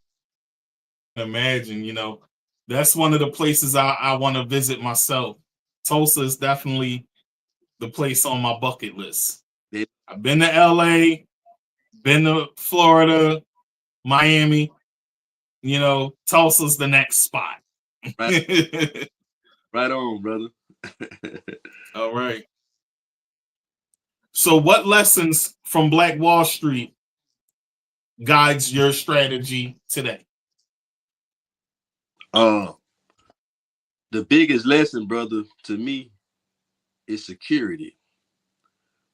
imagine, that's one of the places I want to visit myself. Tulsa is definitely the place on my bucket list. I've been to LA, been to Florida, Miami. Tulsa's the next spot. Right, right on, brother. All right. So what lessons from Black Wall Street guides your strategy today? The biggest lesson, brother, to me is security.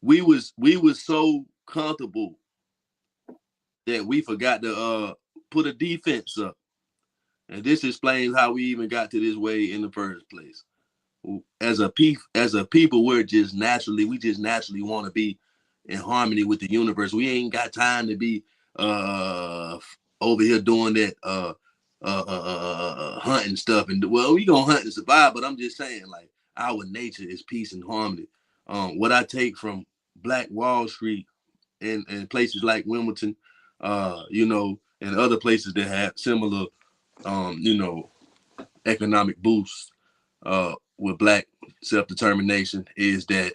We was so comfortable that we forgot to put a defense up. And this explains how we even got to this way in the first place. As a people, we just naturally want to be in harmony with the universe. We ain't got time to be over here doing that hunting stuff. And we gonna hunt and survive, but I'm just saying, like, our nature is peace and harmony. What I take from Black Wall Street and places like Wilmington, and other places that have similar economic boosts with Black self-determination, is that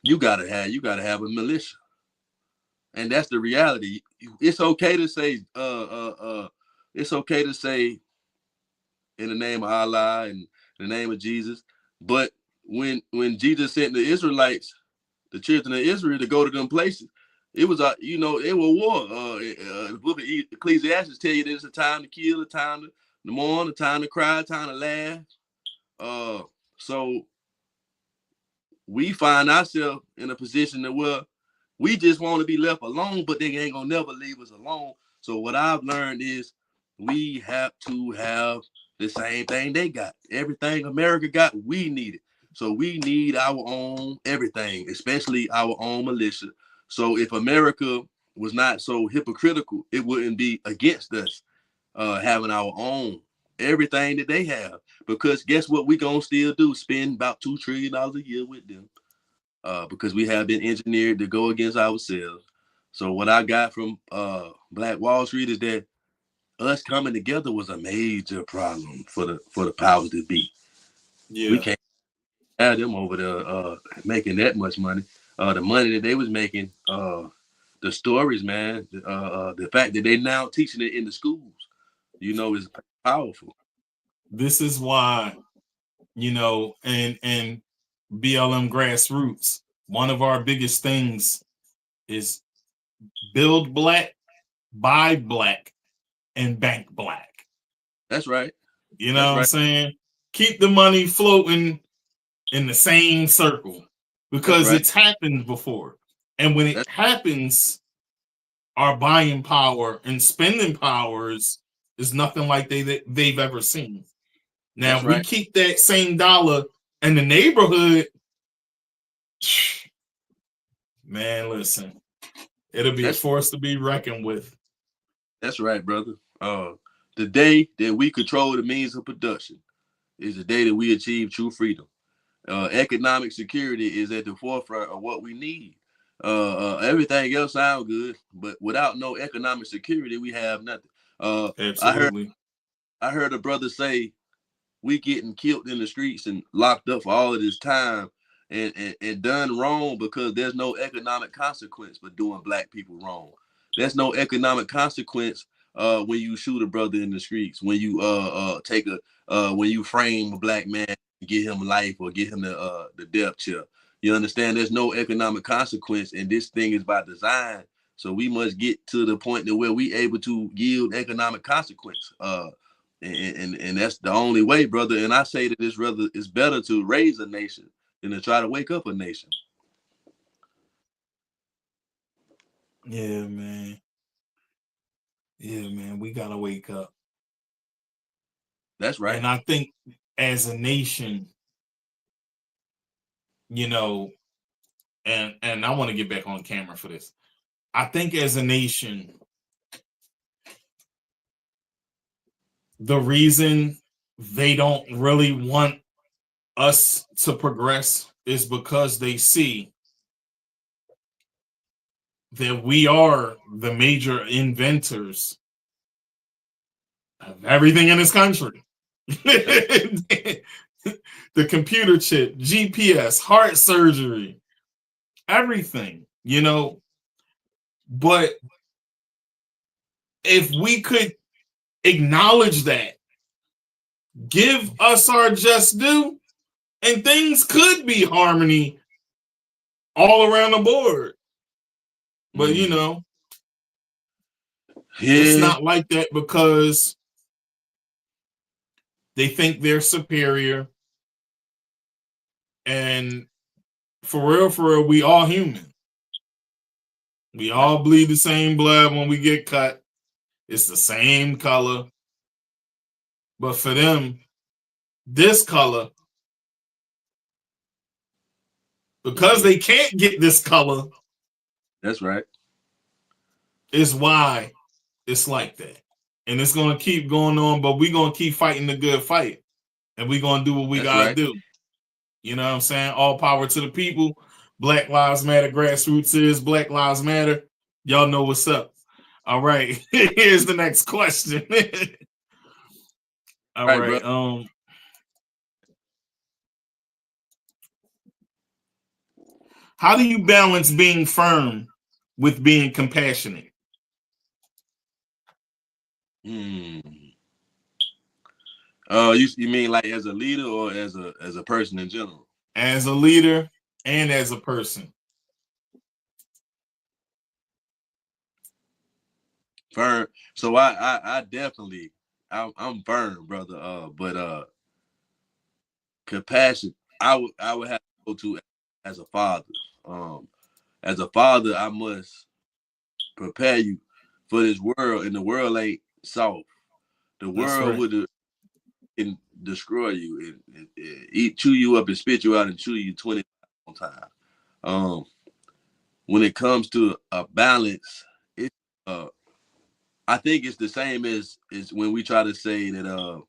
you gotta have a militia. And that's the reality. It's okay to say in the name of Allah and in the name of Jesus, but when Jesus sent the Israelites, the children of Israel, to go to them places, it was it was war. The book of Ecclesiastes tell you there's a time to kill, a time to mourn, a time to cry, a time to laugh. So we find ourselves in a position that where we just want to be left alone, but they ain't gonna never leave us alone. So what I've learned is we have to have the same thing they got. Everything America got, we need it. So we need our own everything, especially our own militia. So if America was not so hypocritical, it wouldn't be against us having our own everything that they have. Because guess what we gonna still do? Spend about $2 trillion a year with them. Because we have been engineered to go against ourselves. So what I got from Black Wall Street is that us coming together was a major problem for the powers that be. Yeah. We can't have them over there making that much money. The money that they was making, the stories, man, the fact that they now teaching it in the schools, is powerful. This is why, and BLM grassroots, one of our biggest things is build Black, buy Black, and bank Black. That's right. What I'm saying? Keep the money floating in the same circle, because it's happened before. And when it happens, our buying power and spending powers is nothing like they've ever seen. Now, if we keep that same dollar in the neighborhood, man, listen, it'll be a force to be reckoned with. That's right, brother. The day that we control the means of production is the day that we achieve true freedom. Economic security is at the forefront of what we need. Everything else sounds good, but without no economic security, we have nothing. Absolutely. I heard a brother say, we getting killed in the streets and locked up for all of this time and done wrong because there's no economic consequence for doing Black people wrong. There's no economic consequence when you shoot a brother in the streets, when you when you frame a Black man, get him life or get him the death chair. You understand? There's no economic consequence, and this thing is by design. So we must get to the point that where we able to yield economic consequence. And that's the only way, brother. And I say that it's better to raise a nation than to try to wake up a nation. Yeah, man. Yeah, man. We gotta wake up. That's right. And I think as a nation, and I want to get back on camera for this. I think as a nation, the reason they don't really want us to progress is because they see that we are the major inventors of everything in this country. The computer chip, GPS, heart surgery, everything, you know. But if we could acknowledge that, give us our just due, and things could be harmony all around the board. But you know, it's not like that because they think they're superior. And for real, we all human. We all bleed the same blood when we get cut. It's the same color. But for them, this color, because they can't get this color. That's right. Is why it's like that. And it's going to keep going on, but we're going to keep fighting the good fight. And we're going to do what we got to do. You know what I'm saying? All power to the people. Black Lives Matter. Grassroots is Black Lives Matter. Y'all know what's up. All right. Here's the next question. All right. How do you balance being firm with being compassionate? You mean like as a leader or as a person in general? As a leader and as a person. Firm. So I definitely I'm firm, brother. But compassion, I would have to go to as a father. As a father, I must prepare you for this world, and the world ain't soft. The world would destroy you and chew you up and spit you out and chew you 20 times. When it comes to a balance, I think it's the same as when we try to say that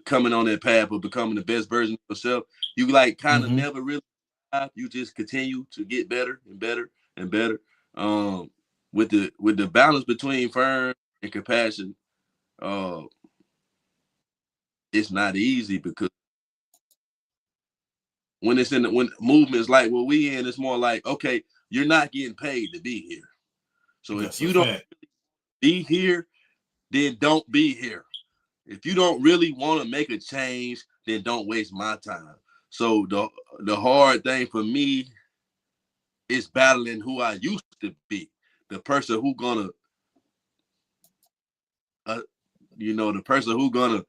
coming on that path of becoming the best version of yourself, you like kind of never really you just continue to get better and better and better. With the balance between firm and compassion, it's not easy because when movements like what we in, it's more like, okay, you're not getting paid to be here. So if you don't really be here, then don't be here. If you don't really want to make a change, then don't waste my time. So the hard thing for me is battling who I used to be, the person who gonna, the person who gonna.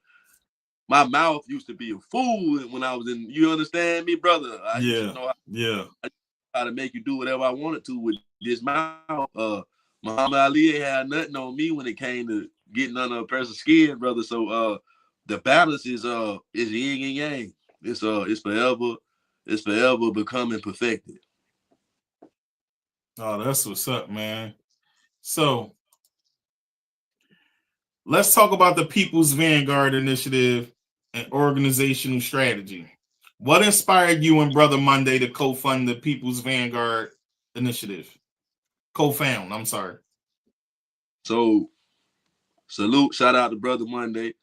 My mouth used to be a fool when I was in. You understand me, brother? I used to know how to make you do whatever I wanted to with this mouth. Muhammad Ali ain't had nothing on me when it came to getting under a person's skin, brother. So the balance is yin and yang. It's forever becoming perfected. Oh, that's what's up, man. So let's talk about the People's Vanguard initiative and organizational strategy. What inspired you and Brother Monday to co-fund the People's Vanguard initiative? Co-found, I'm sorry. So salute, shout out to Brother Monday.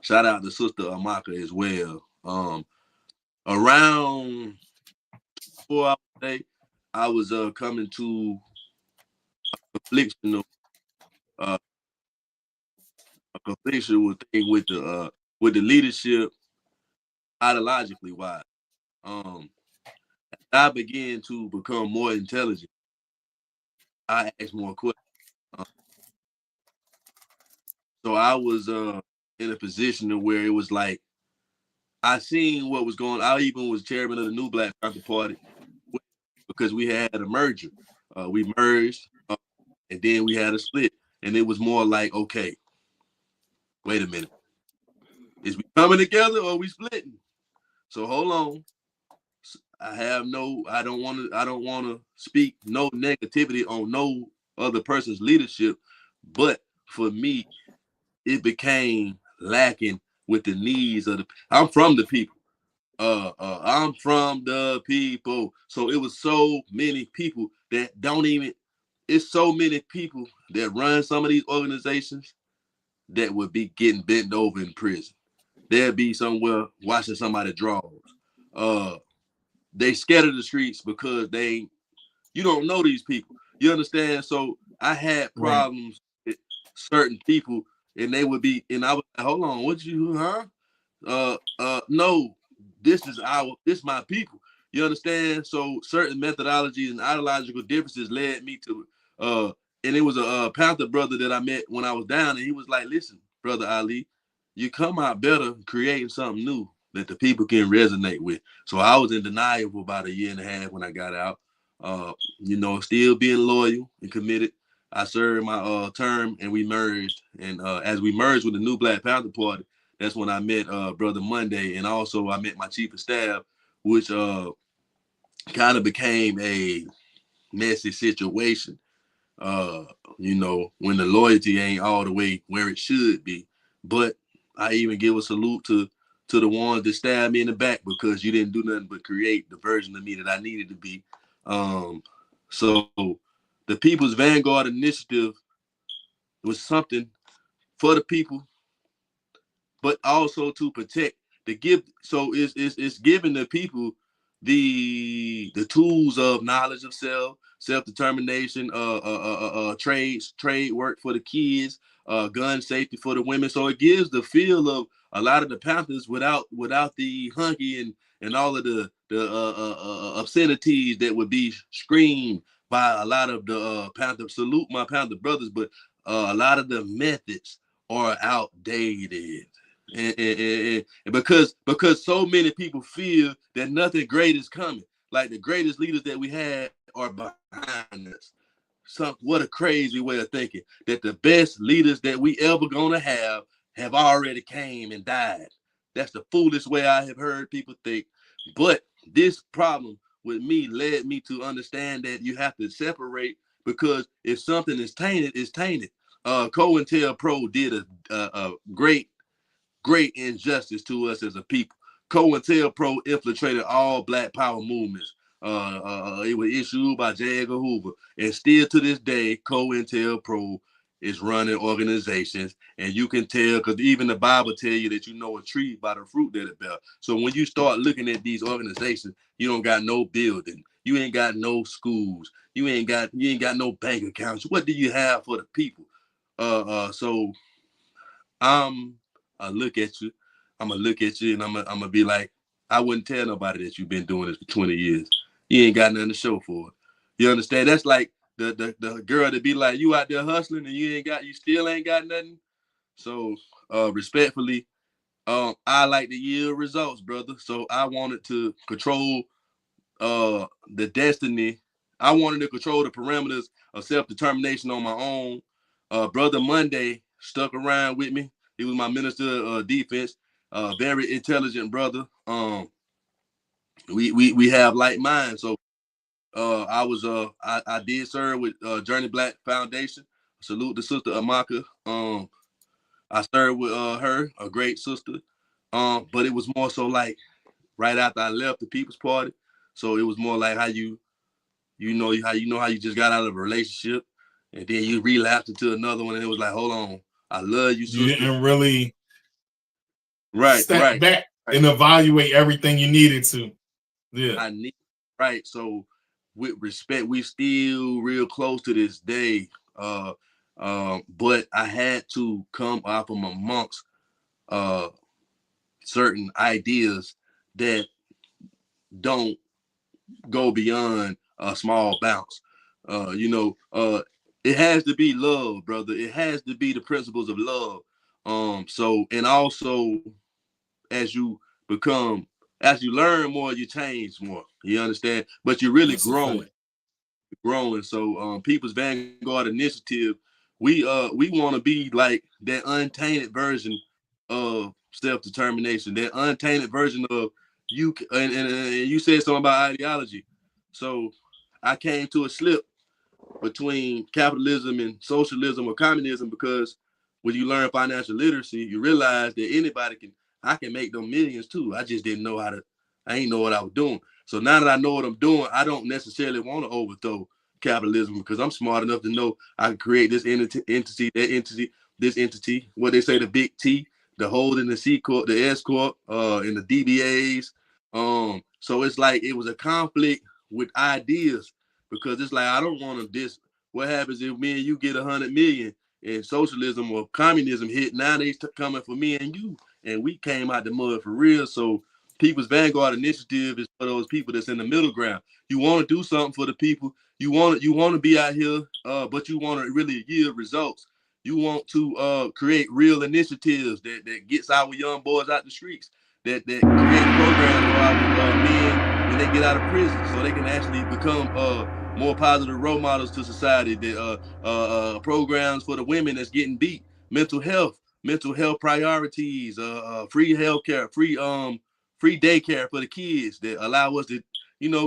Shout out to Sister Amaka as well. Around 4 hours a day, I was coming to a conflictual thing with the leadership, ideologically wise. I began to become more intelligent. I asked more questions. So I was in a position where it was like I seen what was going on. I even was chairman of the New Black Panther Party because we had a merger. We merged and then we had a split. And it was more like, okay, wait a minute. Is we coming together or are we splitting? So hold on. I don't want to speak no negativity on no other person's leadership, but for me, it became lacking with the needs of I'm from the people. I'm from the people. So it was so many people that it's so many people that run some of these organizations that would be getting bent over in prison. They'll be somewhere watching somebody draws. They scared of the streets because you don't know these people. You understand? So I had problems with certain people, and they would be, and I was like, hold on, no, this is my people. You understand? So certain methodologies and ideological differences led me to, and it was a Panther brother that I met when I was down, and he was like, listen, Brother Ali, you come out better creating something new that the people can resonate with. So I was in denial for about 1.5 years when I got out. Still being loyal and committed. I served my term, and we merged. And as we merged with the new Black Panther Party, that's when I met Brother Monday, and also I met my chief of staff, which kind of became a messy situation. When the loyalty ain't all the way where it should be. But I even give a salute to the ones that stabbed me in the back, because you didn't do nothing but create the version of me that I needed to be. So the People's Vanguard initiative was something for the people, but also to protect the gift. So it's giving the people the tools of knowledge of self-determination, trade work for the kids, gun safety for the women. So it gives the feel of a lot of the Panthers without the hunky and all of the obscenities that would be screamed by a lot of the Panther. Salute my Panther brothers, but a lot of the methods are outdated. And because so many people feel that nothing great is coming, like the greatest leaders that we had are behind us. What a crazy way of thinking, that the best leaders that we ever gonna have already came and died. That's the foolish way I have heard people think. But this problem with me led me to understand that you have to separate, because if something is tainted, it's tainted. COINTELPRO did a great injustice to us as a people. COINTELPRO infiltrated all Black Power movements. It was issued by J. Edgar Hoover, and still to this day, COINTELPRO is running organizations, and you can tell, because even the Bible tell you that you know a tree by the fruit that it bears. So when you start looking at these organizations, you don't got no building, you ain't got no schools, you ain't got no bank accounts. What do you have for the people? So I look at you, I'm gonna look at you, and I'm gonna be like, I wouldn't tell nobody that you've been doing this for 20 years. You ain't got nothing to show for it. You understand? That's like the girl that be like, you out there hustling and you still ain't got nothing. So respectfully, I like to yield results, brother. So I wanted to control the destiny. I wanted to control the parameters of self-determination on my own. Brother Monday stuck around with me. He was my minister of defense. Very intelligent brother. We have like minds. So I did serve with Journey Black Foundation. Salute the sister Amaka. I served with her, a great sister. But it was more so like right after I left the People's Party. So it was more like how you just got out of a relationship and then you relapsed into another one, and it was like, hold on, I love you, sister. You didn't really step back and evaluate everything you needed to. Yeah. So with respect, we still real close to this day. But I had to come out from amongst certain ideas that don't go beyond a small bounce. It has to be love, brother. It has to be the principles of love. So, and also as you learn more, you change more. You understand? But you're really growing. So People's Vanguard Initiative, we want to be like that untainted version of self-determination, that untainted version of you said something about ideology. So I came to a slip between capitalism and socialism or communism, because when you learn financial literacy, you realize that I can make them millions too. I just didn't know how to, I ain't know what I was doing. So now that I know what I'm doing, I don't necessarily want to overthrow capitalism, because I'm smart enough to know I can create this this entity, what they say, the big T, the holding, the C corp, the S corp, and the DBAs. So it's like it was a conflict with ideas, because it's like I don't want to what happens if me and you get 100 million and socialism or communism hit? Now they coming for me and you, and we came out the mud for real. So People's Vanguard initiative is for those people that's in the middle ground. You want to do something for the people. You want to be out here, but you want to really yield results. You want to create real initiatives that gets our young boys out the streets, that create programs for our men when they get out of prison, so they can actually become more positive role models to society. That programs for the women that's getting beat, mental health priorities, free healthcare, free daycare for the kids, that allow us to,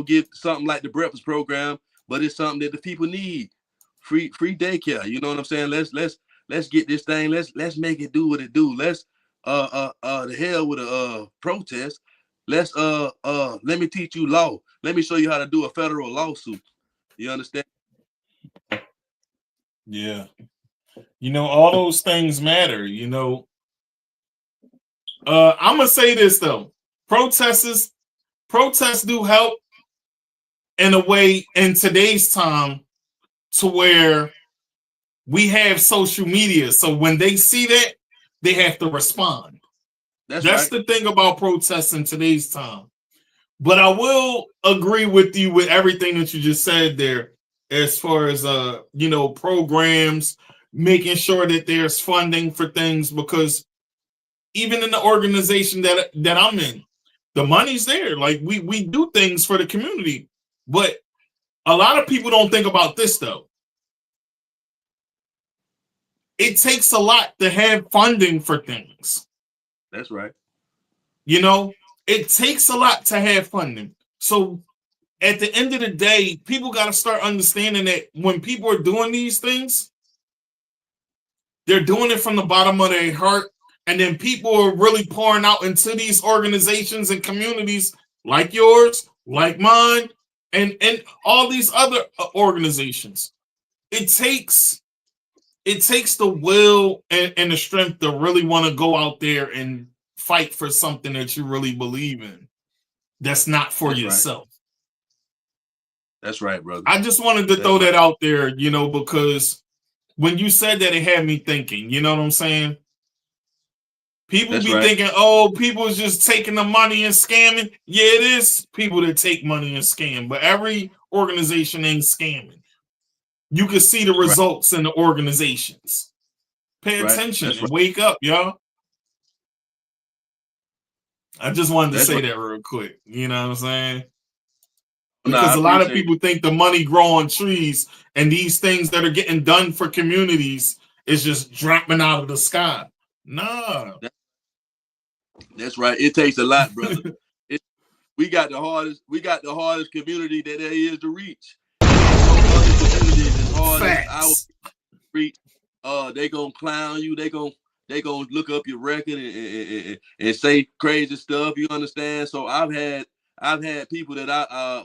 give something like the breakfast program, but it's something that the people need. Free daycare. You know what I'm saying? Let's get this thing. Let's make it do what it do. Let's the hell with a protest. Let's let me teach you law. Let me show you how to do a federal lawsuit. You understand? Yeah. All those things matter, I'm gonna say this though. Protests do help in a way in today's time, to where we have social media. So when they see that, they have to respond. That's right. The thing about protests in today's time. But I will agree with you with everything that you just said there, as far as programs, making sure that there's funding for things, because even in the organization that I'm in, the money's there. Like we do things for the community, but a lot of people don't think about this though. It takes a lot to have funding for things. That's right. It takes a lot to have funding. So at the end of the day, people got to start understanding that when people are doing these things, they're doing it from the bottom of their heart. And then people are really pouring out into these organizations and communities like yours, like mine, and all these other organizations. It takes the will and the strength to really want to go out there and fight for something that you really believe in. That's not for yourself. Right. That's right, brother. I just wanted to throw that out there, because when you said that, it had me thinking, you know what I'm saying? People be thinking, oh, people is just taking the money and scamming. Yeah, it is people that take money and scam, but every organization ain't scamming. You can see the results in the organizations. Pay attention and wake up, y'all. I just wanted to say that real quick. You know what I'm saying? Because a lot of people think the money grow on trees, and these things that are getting done for communities is just dropping out of the sky. Nah. That's right. It takes a lot, brother. We got the hardest community that there is to reach. Facts. They gonna clown you. They gonna look up your record and say crazy stuff. You understand? So I've had people that I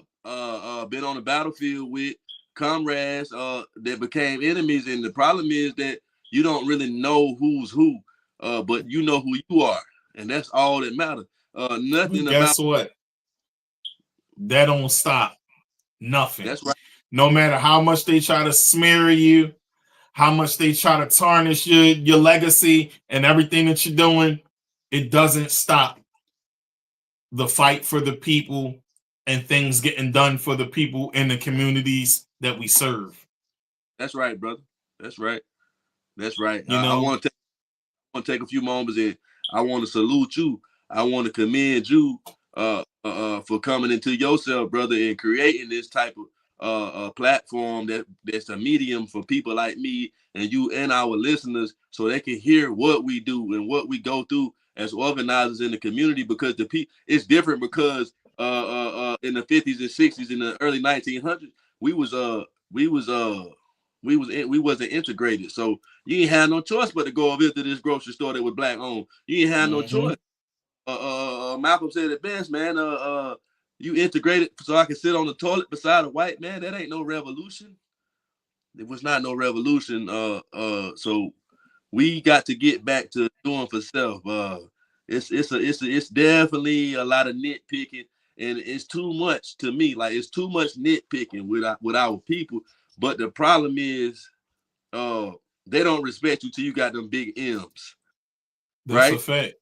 been on the battlefield with, comrades that became enemies, and the problem is that you don't really know who's who, but you know who you are, and that's all that matters. Guess what? That don't stop nothing. That's right. No matter how much they try to smear you, how much they try to tarnish your legacy and everything that you're doing, it doesn't stop the fight for the people and things getting done for the people in the communities that we serve. That's right, brother. That's right. That's right. I want to take a few moments, and I want to salute you. I want to commend you for coming into yourself, brother, and creating this type of platform that's a medium for people like me and you and our listeners, so they can hear what we do and what we go through as organizers in the community, because it's different because in the 50s and 60s, in the early 1900s, we wasn't integrated. So you ain't had no choice but to go over to this grocery store that was black owned. You ain't had no choice. Malcolm said it best, man. You integrated so I can sit on the toilet beside a white man. That ain't no revolution. It was not no revolution. So we got to get back to doing for self. It's definitely a lot of nitpicking, and it's too much to me. Like, it's too much nitpicking with our people. But the problem is, they don't respect you till you got them big M's. That's a fact.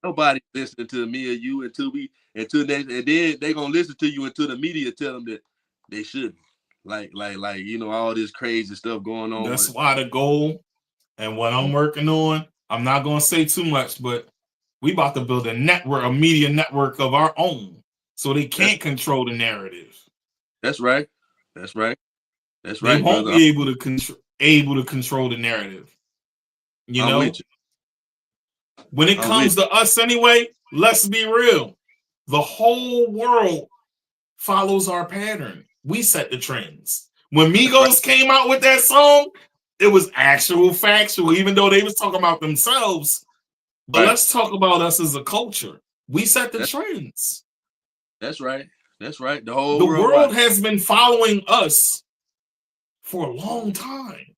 Nobody listening to me or you until then they gonna listen to you until the media tell them that they shouldn't. Like all this crazy stuff going on. That's why the goal and what I'm working on, I'm not gonna say too much, but we about to build a network, a media network of our own, so they can't control the narrative. That's right. That's right. That's They right. won't brother. be able to control the narrative. You I'm know, with you. when it comes to us anyway, let's be real. The whole world follows our pattern. We set the trends. When Migos came out with that song, it was actual factual, even though they was talking about themselves. But let's talk about us as a culture. We set the trends. That's right. That's right. The whole The world world has been following us for a long time.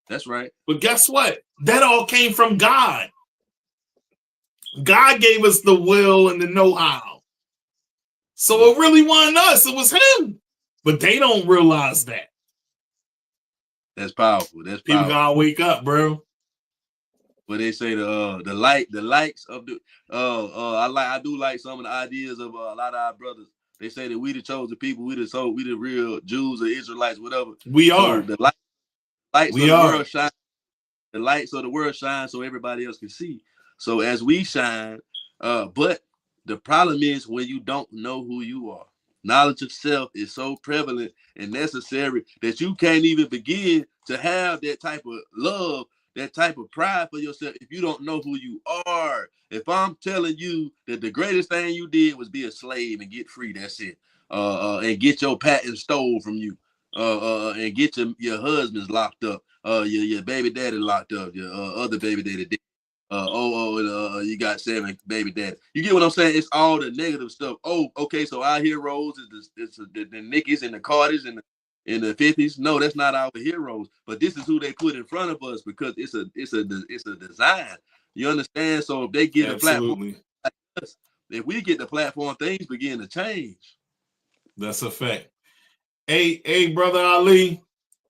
That's right. But guess what? That all came from God. God gave us the will and the know-how. So it really wasn't us. It was him. But they don't realize that. That's powerful. That's People powerful. gotta wake up, bro. But they say the likes of the I do like some of the ideas of a lot of our brothers. They say that we the chosen people, we the real Jews or Israelites, whatever. We are. So the lights We of the are. world shine. The lights of the world shine so everybody else can see. So as we shine, but the problem is when you don't know who you are. Knowledge of self is so prevalent and necessary that you can't even begin to have that type of love, that type of pride for yourself if you don't know who you are. If I'm telling you that the greatest thing you did was be a slave and get free, that's it. And get your patent stole from you. And get your husbands locked up. Your baby daddy locked up. Your other baby daddy did. You got 7 baby daddy. You get what I'm saying? It's all the negative stuff. Oh, okay, so our heroes is the Nickies and the Carters and in the 50s. No, that's not our heroes. But this is who they put in front of us because it's a design. You understand? So if they get a platform like us, if we get the platform, things begin to change. That's a fact. Hey, Brother Ali,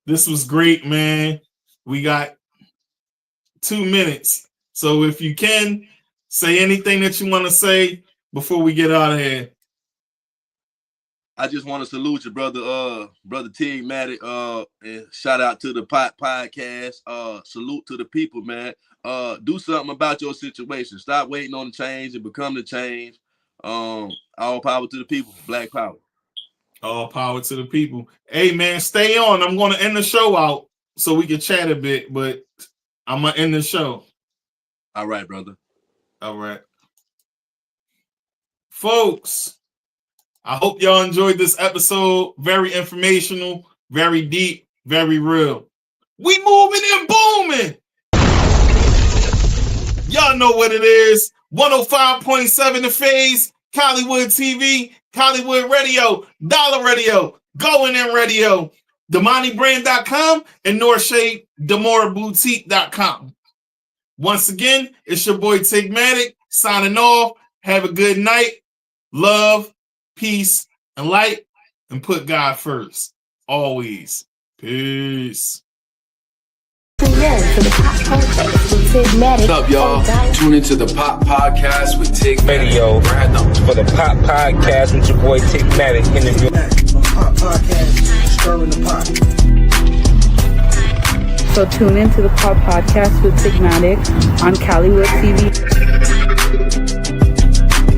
this was great, man. We got 2 minutes. So if you can, say anything that you want to say before we get out of here. I just want to salute you, brother Tigmatic, and shout out to the podcast. Salute to the people, man. Do something about your situation. Stop waiting on the change and become the change. All power to the people. Black power. All power to the people. Hey, man, stay on. I'm going to end the show out so we can chat a bit, but I'm going to end the show. All right, brother. All right. Folks, I hope y'all enjoyed this episode. Very informational, very deep, very real. We moving and booming. Y'all know what it is. 105.7 The Phase, Hollywood TV, Hollywood Radio, Dollar Radio, Going In Radio, DamaniBrand.com, and NorthShadeDemoraBoutique.com. Once again, it's your boy Tigmatic signing off. Have a good night. Love, peace, and light, and put God first. Always. Peace. What's up, y'all? Tune into the Pop Podcast with Tigmatic. Radio for the Pop Podcast with your boy Tigmatic. Interview. Pop Podcast, stirring the pot. So tune into the Pop Podcast with Tigmatic on Hollywood TV.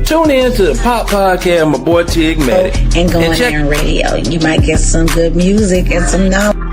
Tune in to the Pop Podcast, my boy Tigmatic. And Going In Radio. You might get some good music and some knowledge.